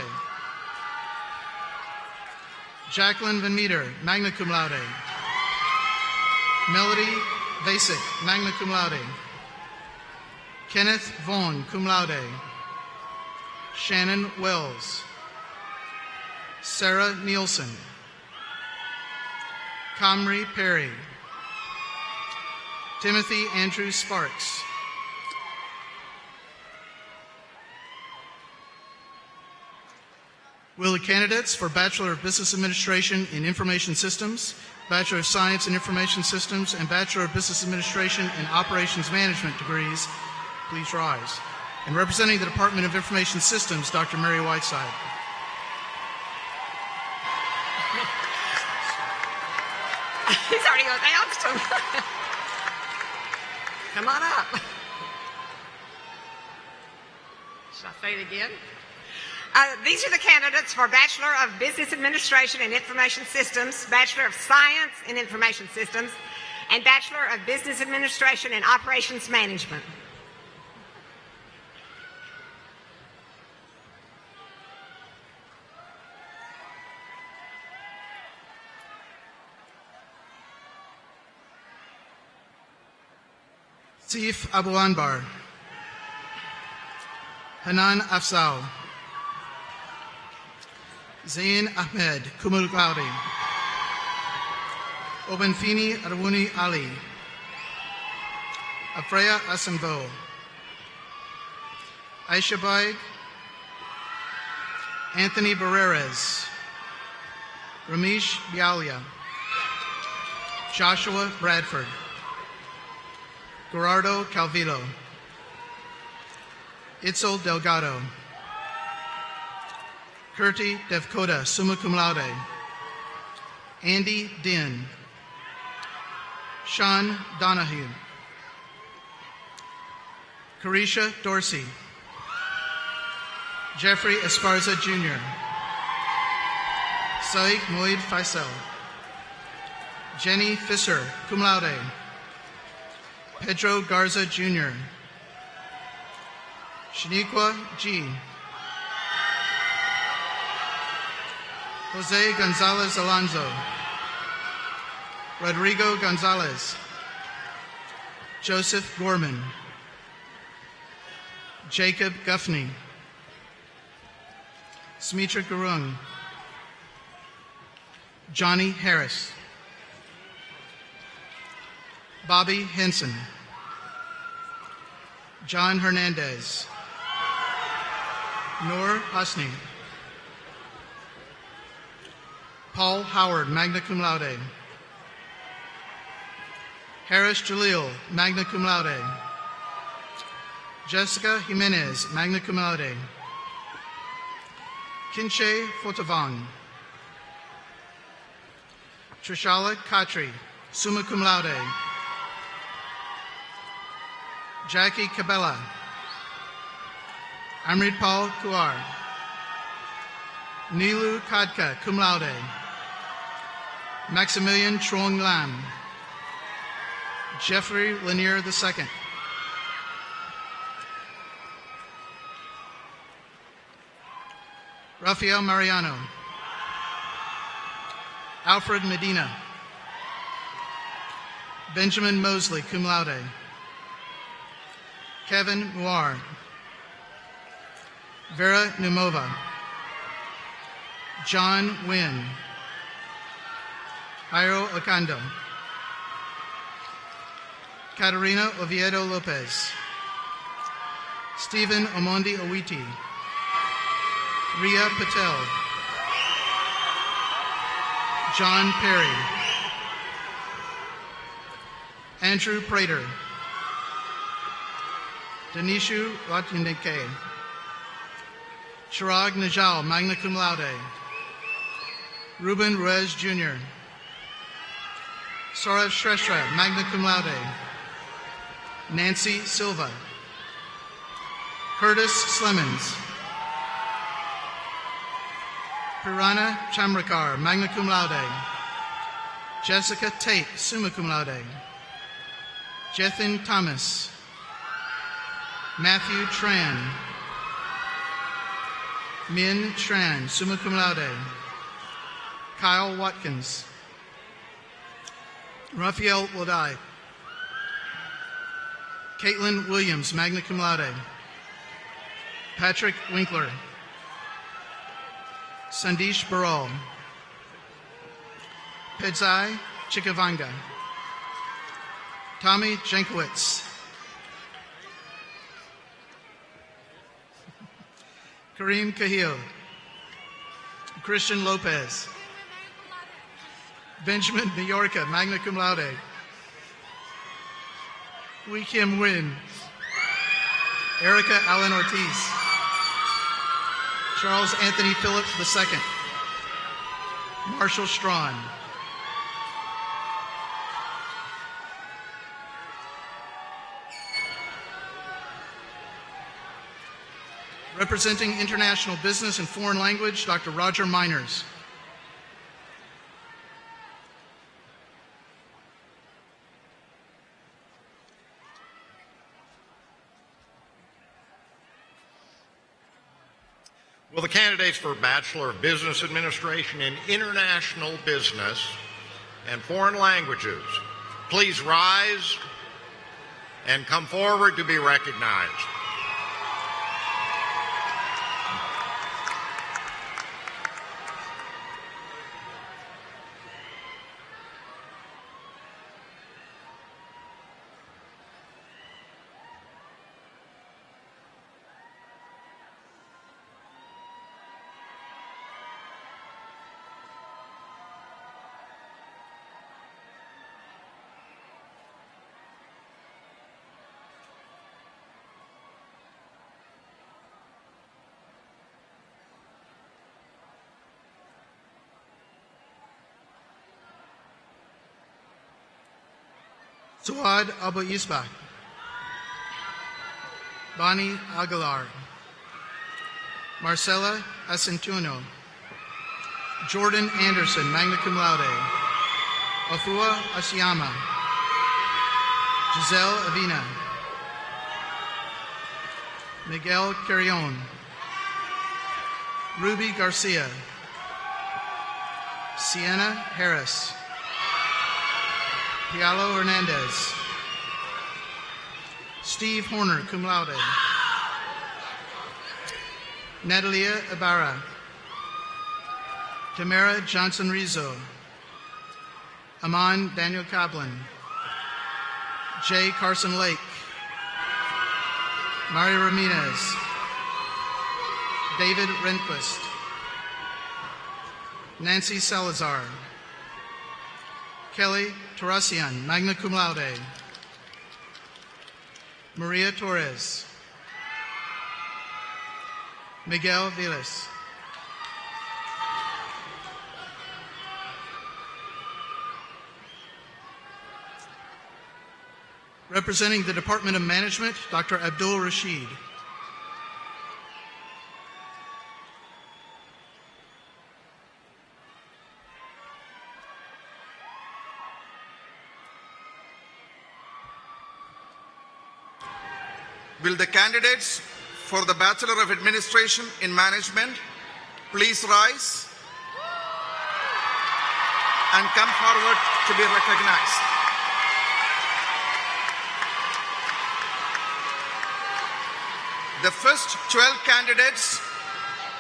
Jacqueline Van Meter, magna cum laude. Melody Basic, magna cum laude. Kenneth Vaughn, cum laude. Shannon Wells. Sarah Nielsen. Comrie Perry. Timothy Andrew Sparks. Will the candidates for Bachelor of Business Administration in Information Systems, Bachelor of Science in Information Systems, and Bachelor of Business Administration and Operations Management degrees please rise? And representing the Department of Information Systems, Dr. Mary Whiteside. He's already announced him. Come on up. Should I say it again? These are the candidates for Bachelor of Business Administration and Information Systems, Bachelor of Science in Information Systems, and Bachelor of Business Administration and Operations Management. Sif Abu Anbar. Hanan Afzal. Zain Ahmed, Kumul Gaudi. Obenfini Arwuni Ali. Afreya Asambo. Aisha Baig. Anthony Barreras. Ramesh Bialia. Joshua Bradford. Gerardo Calvillo. Itzel Delgado. Kurti Devkota, summa cum laude. Andy Din. Sean Donahue. Carisha Dorsey. Jeffrey Esparza Jr. Saik Moid Faisal. Jenny Fisser, cum laude. Pedro Garza Jr. Shaniqua G. Jose Gonzalez Alonso. Rodrigo Gonzalez. Joseph Gorman. Jacob Guffney. Smitra Gurung. Johnny Harris. Bobby Henson. John Hernandez. Noor Hosni. Paul Howard, magna cum laude. Harris Jalil, magna cum laude. Jessica Jimenez, magna cum laude. Kinche Fotavang. Trishala Khatri, summa cum laude. Jackie Cabela. Amritpal Kuar. Nilu Kadka, cum laude. Maximilian Trong Lam. Jeffrey Lanier II. Rafael Mariano. Alfred Medina. Benjamin Mosley, cum laude. Kevin Muar. Vera Numova. John Wynn. Jairo Ocando. Caterina Oviedo Lopez. Stephen Omondi Owiti. Ria Patel. John Perry. Andrew Prater. Denishu Ratineke. Chirag Najal, magna cum laude. Ruben Ruiz Jr. Saurav Shrestha, magna cum laude. Nancy Silva. Curtis Slemons. Pirana Chamrakar, magna cum laude. Jessica Tate, summa cum laude. Jethin Thomas. Matthew Tran. Min Tran, summa cum laude. Kyle Watkins. Raphael Wodai. Caitlin Williams, magna cum laude. Patrick Winkler. Sandesh Baral. Pedzai Chikavanga. Tommy Jankowitz. Kareem Cahill. Christian Lopez. Benjamin Mayorka, magna cum laude. Wee Kim Win. Erica Allen Ortiz. Charles Anthony Phillips II. Marshall Strawn. Representing International Business and Foreign Language, Dr. Roger Miners. Will the candidates for Bachelor of Business Administration in International Business and Foreign Languages please rise and come forward to be recognized? Suad Abu Isbak. Bani Aguilar. Marcela Acentuno. Jordan Anderson, magna cum laude. Afua Asiyama. Giselle Avina. Miguel Carrion. Ruby Garcia. Sienna Harris. Pialo Hernandez. Steve Horner, cum laude. Natalia Ibarra. Tamara Johnson Rizzo. Aman Daniel Coblin. Jay Carson Lake. Mario Ramirez. David Rehnquist. Nancy Salazar. Kelly Tarasian, magna cum laude. Maria Torres. Miguel Vilas. Representing the Department of Management, Dr. Abdul Rashid. Will the candidates for the Bachelor of Administration in Management please rise and come forward to be recognized? The first 12 candidates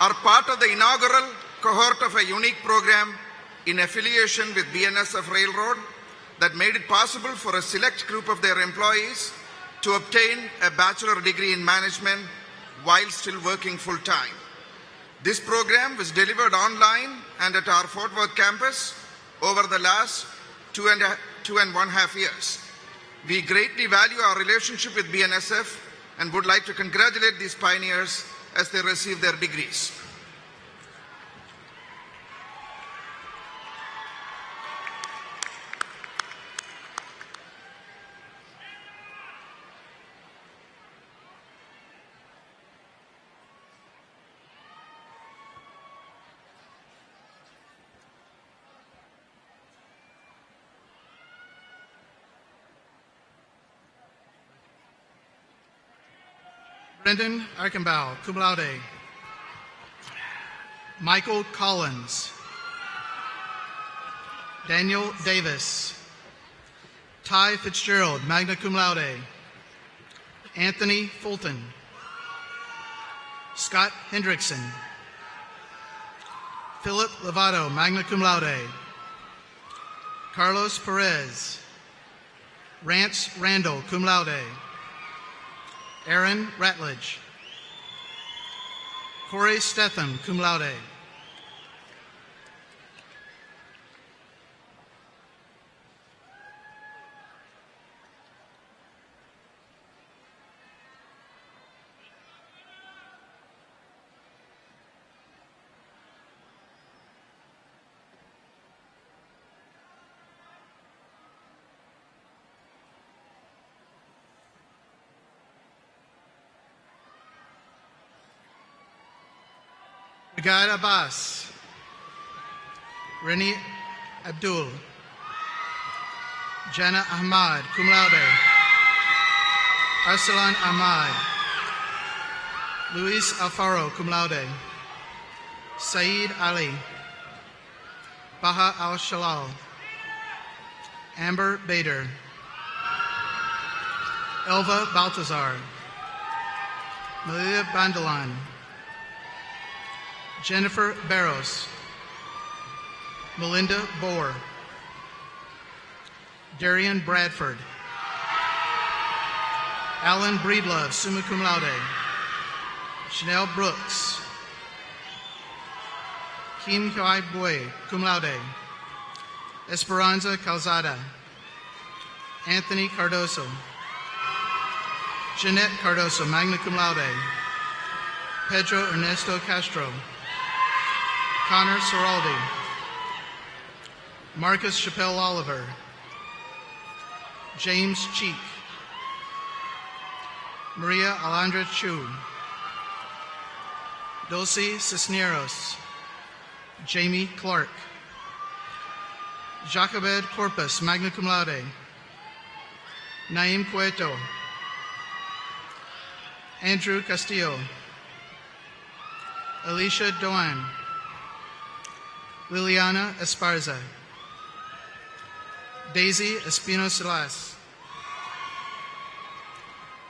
are part of the inaugural cohort of a unique program in affiliation with BNSF Railroad that made it possible for a select group of their employees to obtain a bachelor degree in management while still working full-time. This program was delivered online and at our Fort Worth campus over the last two and one half years. We greatly value our relationship with BNSF and would like to congratulate these pioneers as they receive their degrees. Brendan Archambault, cum laude. Michael Collins. Daniel Davis. Ty Fitzgerald, magna cum laude. Anthony Fulton. Scott Hendrickson. Philip Lovato, magna cum laude. Carlos Perez. Rance Randall, cum laude. Aaron Ratledge. Corey Stetham, cum laude. Brigad Abbas. Reni Abdul. Jana Ahmad, cum laude. Arsalan Ahmad. Luis Alfaro, cum laude. Saeed Ali. Baha Al-Shalal. Amber Bader. Elva Baltazar. Malia Bandalan. Jennifer Barros. Melinda Bohr. Darian Bradford. Alan Breedlove, summa cum laude. Chanel Brooks. Kim Hyai Bui, cum laude. Esperanza Calzada. Anthony Cardoso. Jeanette Cardoso, magna cum laude. Pedro Ernesto Castro. Connor Soraldi. Marcus Chappelle Oliver. James Cheek. Maria Alondra Chu. Dulce Cisneros. Jamie Clark. Jacobed Corpus, magna cum laude. Naim Cueto. Andrew Castillo. Alicia Doan. Liliana Esparza. Daisy Espino Salas.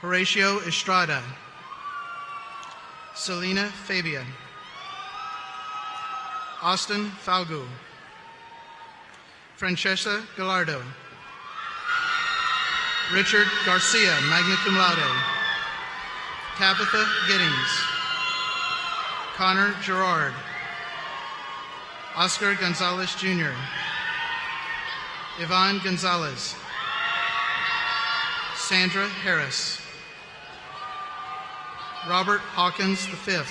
Horatio Estrada. Selena Fabia. Austin Falgu. Francesca Gallardo. Richard Garcia, magna cum laude. Tabitha Giddings. Connor Gerard. Oscar Gonzalez Jr. Yvonne Gonzalez, Sandra Harris, Robert Hawkins V,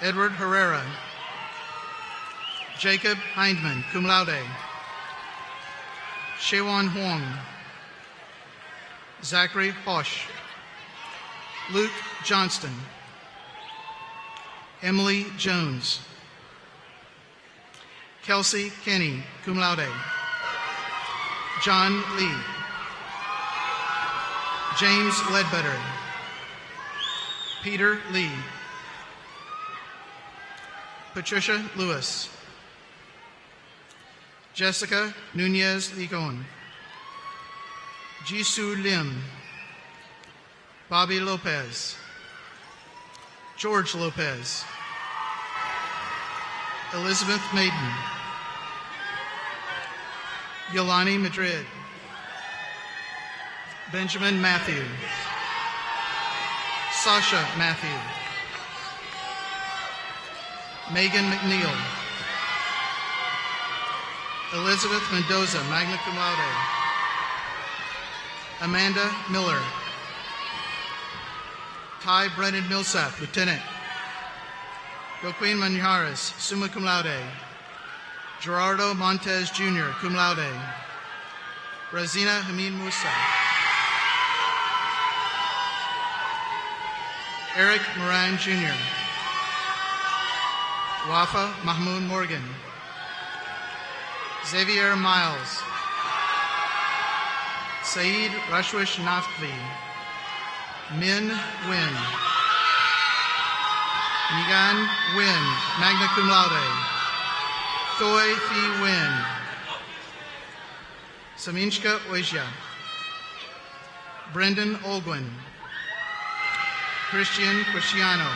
Edward Herrera, Jacob Hindman, cum laude, Shewon Huang, Zachary Hosh, Luke Johnston, Emily Jones, Kelsey Kenny, cum laude, John Lee, James Ledbetter, Peter Lee, Patricia Lewis, Jessica Nunez Licon, Jisoo Lim, Bobby Lopez, George Lopez, Elizabeth Maiden, Yolani Madrid, Benjamin Matthew, Sasha Matthew, Megan McNeil, Elizabeth Mendoza, magna cum laude, Amanda Miller, Ty Brennan Millsap, lieutenant, Joaquin Manjares, summa cum laude, Gerardo Montez Jr., cum laude, Razina Hamid Musa, Eric Moran Jr., Wafa Mahmoud Morgan, Xavier Miles, Saeed Rashwish Nafvi, Min Win, Nigan Win, magna cum laude, Thoi Thi Win, Saminchka Oisia, Brendan Olguin, Christian Cristiano,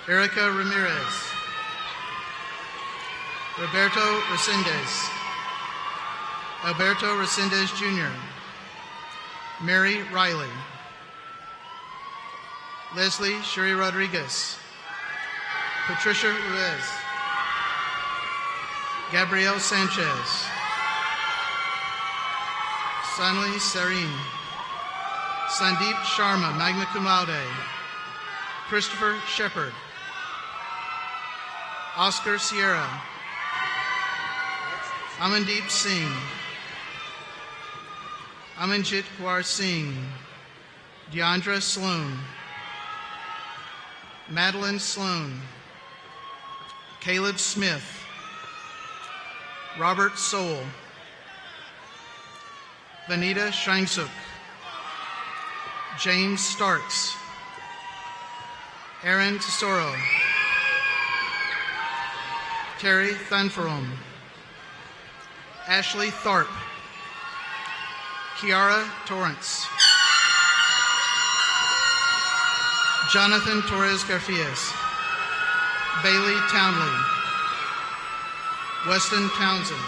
Erica Ramirez, Roberto Resendez, Alberto Resendez Jr., Mary Riley, Leslie Sherry Rodriguez, Patricia Ruiz, Gabrielle Sanchez, Sanli Sarin, Sandeep Sharma, magna cum laude, Christopher Shepard, Oscar Sierra, Amandeep Singh, Amanjit Kaur Singh, Deandra Sloan, Madeline Sloan, Caleb Smith, Robert Soul, Vanita Shangsuk, James Starks, Aaron Tesoro, Terry Thanfarom, Ashley Tharp, Kiara Torrance, Jonathan Torres Garfias, Bailey Townley, Weston Townsend,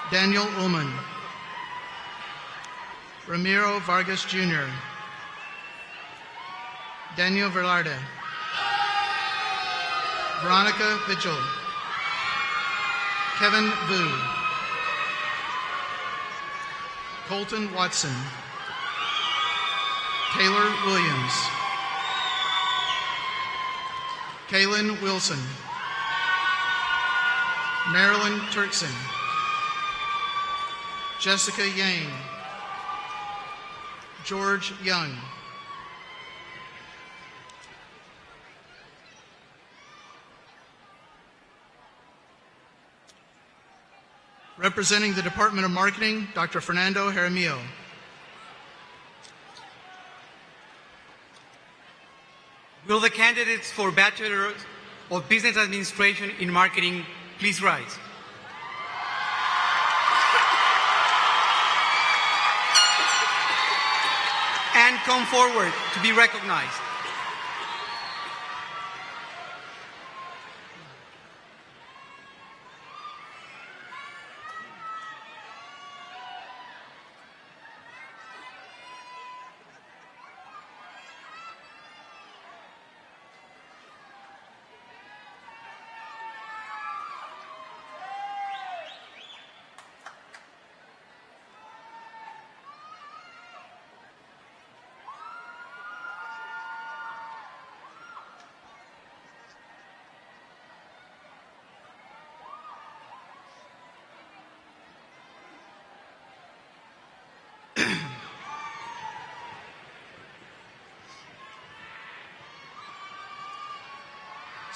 Daniel Ullman, Ramiro Vargas Jr., Daniel Velarde, Veronica Vigil, Kevin Vu, Colton Watson, Taylor Williams, Kaylin Wilson, Marilyn Turkson, Jessica Yang, George Young, representing the Department of Marketing, Dr. Fernando Jaramillo. Will the candidates for Bachelor of Business Administration in Marketing please rise? And come forward to be recognized.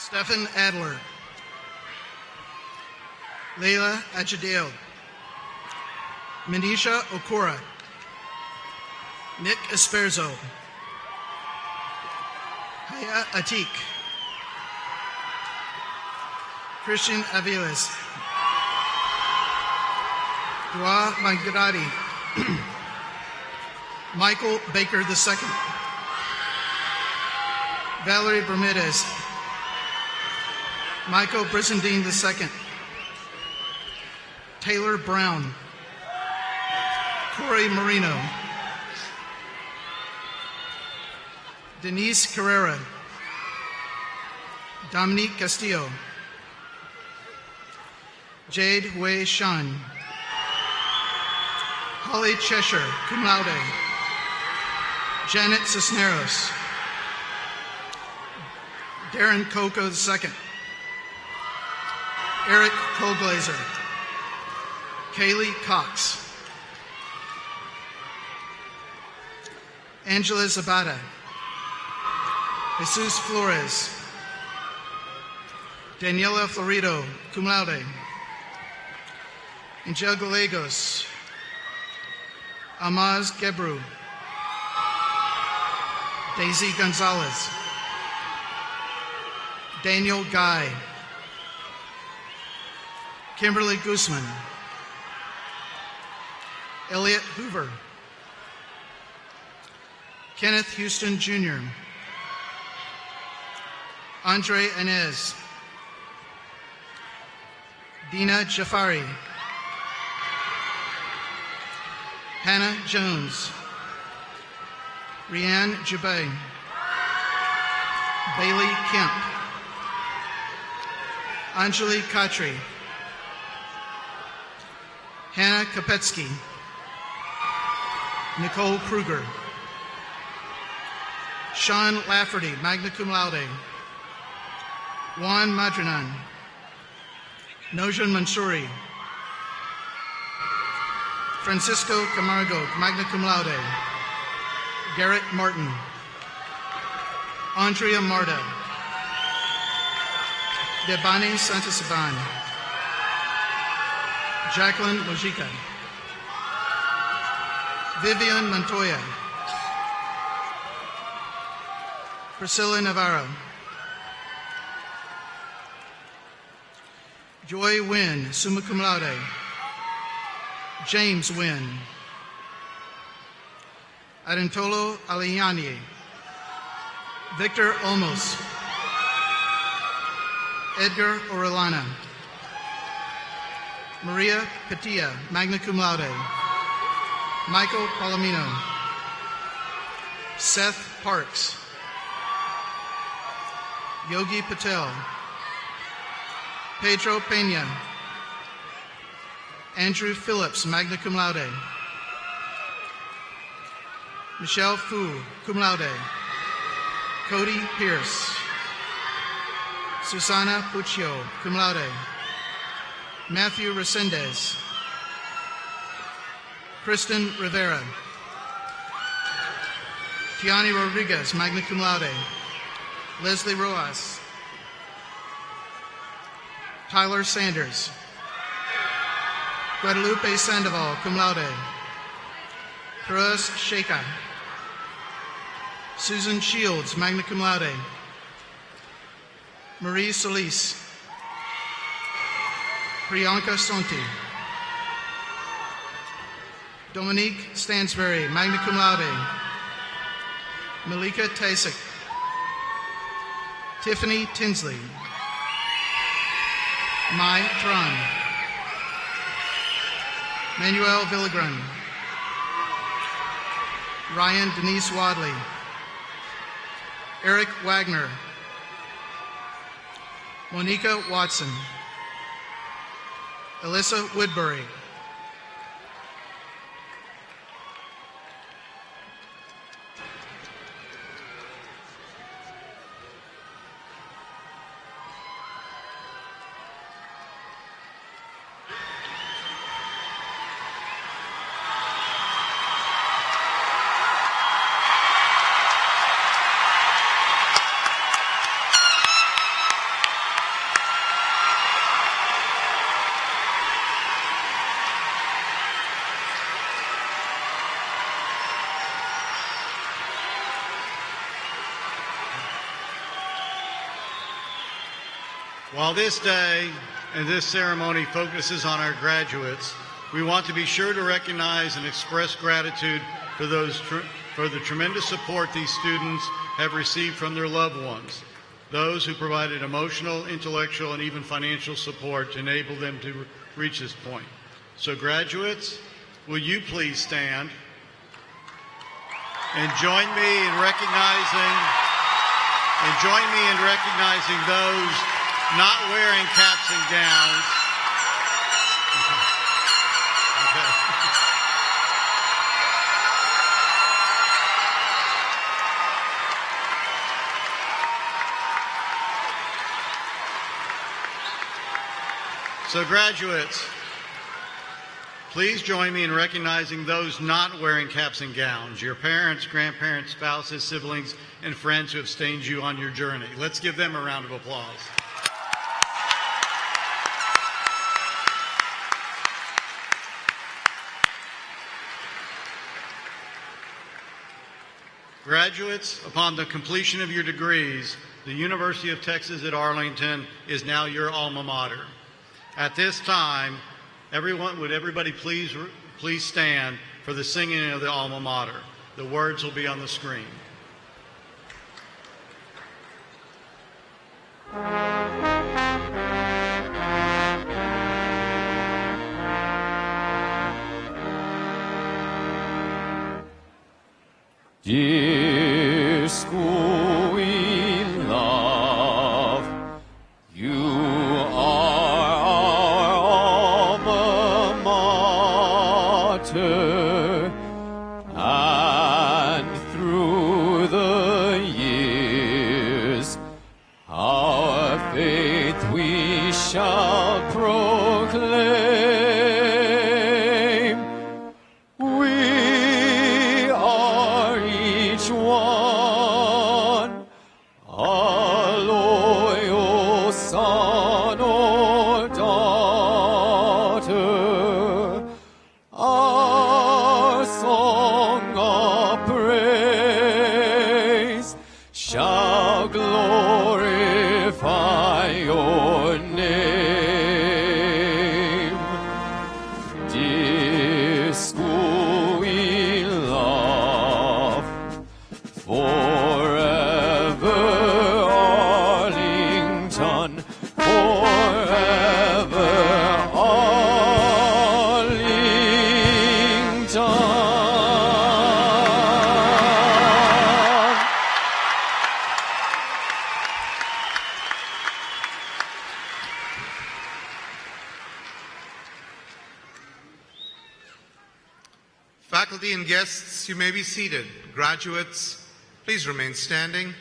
Stephen Adler, Leila Ajadale, Manisha Okora, Nick Esperzo, Haya Atik, Christian Aviles, Dua Mangarati, Michael Baker II, Valerie Bermudez, Michael Brizendine II, Taylor Brown, Corey Marino, Denise Carrera, Dominique Castillo, Jade Wei Shan, Holly Cheshire, cum laude, Janet Cisneros, Darren Coco II, Eric Colglazer, Kaylee Cox, Angela Zabata, Jesus Flores, Daniela Florido, cum laude, Angel Gallegos, Amaz Gebru, Daisy Gonzalez, Daniel Guy, Kimberly Guzman, Elliot Hoover, Kenneth Houston Jr., Andre Inez, Dina Jafari, Hannah Jones, Rianne Jubay, Bailey Kemp, Anjali Khatri, Hannah Kopetsky, Nicole Kruger, Sean Lafferty, magna cum laude, Juan Madranan, Nojan Mansouri, Francisco Camargo, magna cum laude, Garrett Martin, Andrea Marta, Debani Santasaban, Jacqueline Mojica, Vivian Montoya, Priscilla Navarro, Joy Wynn, summa cum laude, James Wynn, Adentolo Aliani, Victor Olmos, Edgar Orellana, Maria Petilla, magna cum laude, Michael Palomino, Seth Parks, Yogi Patel, Pedro Pena, Andrew Phillips, magna cum laude, Michelle Fu, cum laude, Cody Pierce, Susana Puccio, cum laude, Matthew Resendez, Kristen Rivera, Tiani Rodriguez, magna cum laude, Leslie Roas, Tyler Sanders, Guadalupe Sandoval, cum laude, Cruz Sheikha, Susan Shields, magna cum laude, Marie Solis, Priyanka Sonti, Dominique Stansberry, magna cum laude, Malika Tasik, Tiffany Tinsley, Mai Tran, Manuel Villagran, Ryan Denise Wadley, Eric Wagner, Monica Watson, Alyssa Woodbury, While this day and this ceremony focuses on our graduates, we want to be sure to recognize and express gratitude for the tremendous support these students have received from their loved ones, those who provided emotional, intellectual, and even financial support to enable them to reach this point. So graduates, will you please stand and join me in recognizing those not wearing caps and gowns. Okay. So graduates, please join me in recognizing those not wearing caps and gowns, your parents, grandparents, spouses, siblings, and friends who have sustained you on your journey. Let's give them a round of applause. Graduates, upon the completion of your degrees, the University of Texas at Arlington is now your alma mater. At this time, would everybody please stand for the singing of the alma mater? The words will be on the screen. Dear school we love, you are our alma mater, and through the years our faith we shall proclaim. We are each one a loyal son or daughter. Our song of praise shall glorify your name. Dear school we love, forever Arlington, forever Arlington. Faculty and guests, you may be seated. Graduates, please remain standing.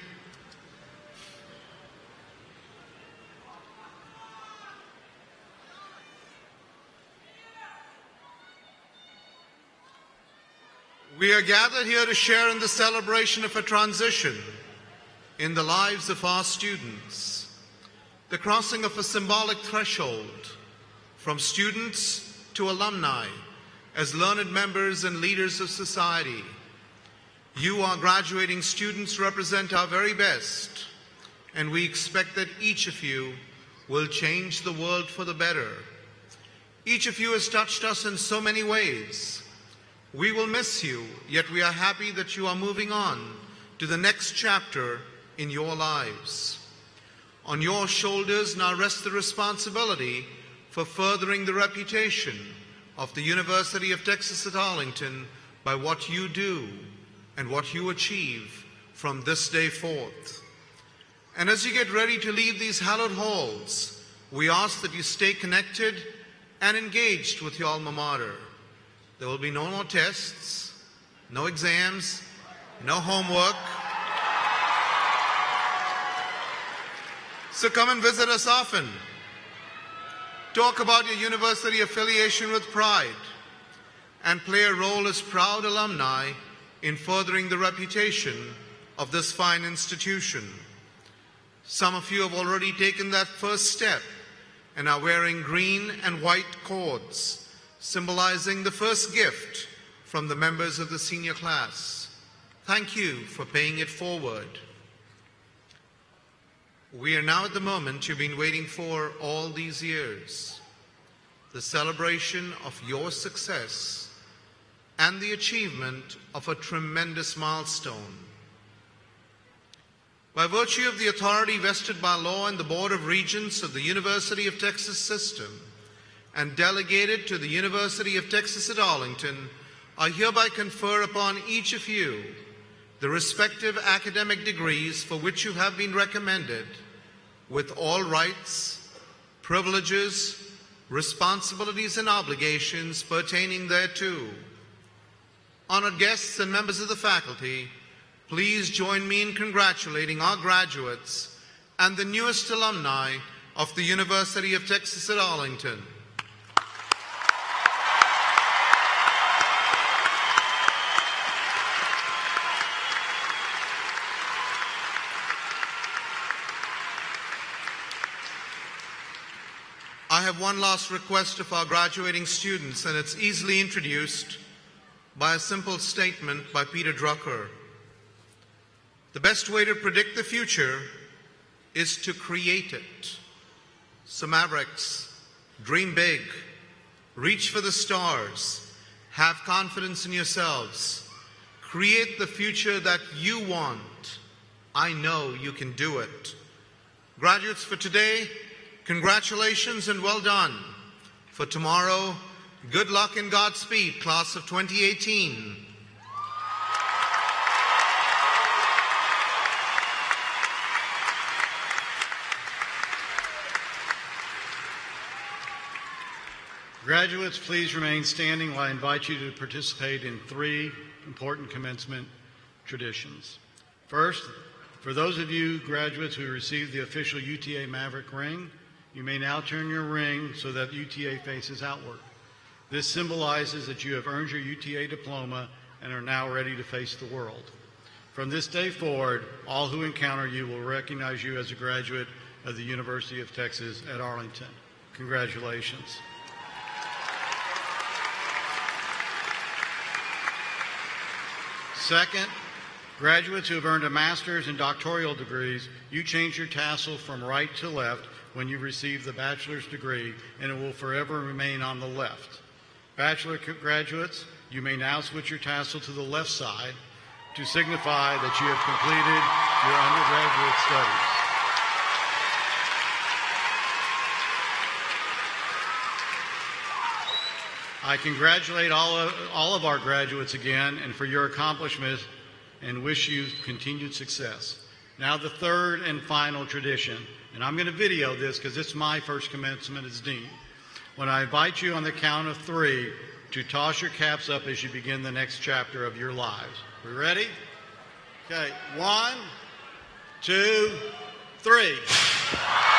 We are gathered here to share in the celebration of a transition in the lives of our students, the crossing of a symbolic threshold from students to alumni as learned members and leaders of society. You, our graduating students, represent our very best, and we expect that each of you will change the world for the better. Each of you has touched us in so many ways. We will miss you, yet we are happy that you are moving on to the next chapter in your lives. On your shoulders now rests the responsibility for furthering the reputation of the University of Texas at Arlington by what you do and what you achieve from this day forth. And as you get ready to leave these hallowed halls, we ask that you stay connected and engaged with your alma mater. There will be no more tests, no exams, no homework. So come and visit us often. Talk about your university affiliation with pride and play a role as proud alumni in furthering the reputation of this fine institution. Some of you have already taken that first step and are wearing green and white cords, symbolizing the first gift from the members of the senior class. Thank you for paying it forward. We are now at the moment you've been waiting for all these years, the celebration of your success and the achievement of a tremendous milestone. By virtue of the authority vested by law in the Board of Regents of the University of Texas System and delegated to the University of Texas at Arlington, I hereby confer upon each of you the respective academic degrees for which you have been recommended, with all rights, privileges, responsibilities, and obligations pertaining thereto. Honored guests and members of the faculty, please join me in congratulating our graduates and the newest alumni of the University of Texas at Arlington. I have one last request of our graduating students, and it's easily introduced by a simple statement by Peter Drucker. The best way to predict the future is to create it. So Mavericks, dream big, reach for the stars, have confidence in yourselves, create the future that you want. I know you can do it. Graduates, for today, congratulations and well done. For tomorrow, good luck and Godspeed, class of 2018. Graduates, please remain standing while I invite you to participate in 3 important commencement traditions. First, for those of you graduates who received the official UTA Maverick ring, you may now turn your ring so that UTA faces outward. This symbolizes that you have earned your UTA diploma and are now ready to face the world. From this day forward, all who encounter you will recognize you as a graduate of the University of Texas at Arlington. Congratulations. Second, graduates who have earned a master's and doctoral degrees, you change your tassel from right to left when you receive the bachelor's degree, and it will forever remain on the left. Bachelor graduates, you may now switch your tassel to the left side to signify that you have completed your undergraduate studies. I congratulate all of our graduates again and for your accomplishments and wish you continued success. Now the third and final tradition, and I'm going to video this because it's my first commencement as dean. When I invite you on the count of 3 to toss your caps up as you begin the next chapter of your lives. We ready? Okay, 1, 2, 3.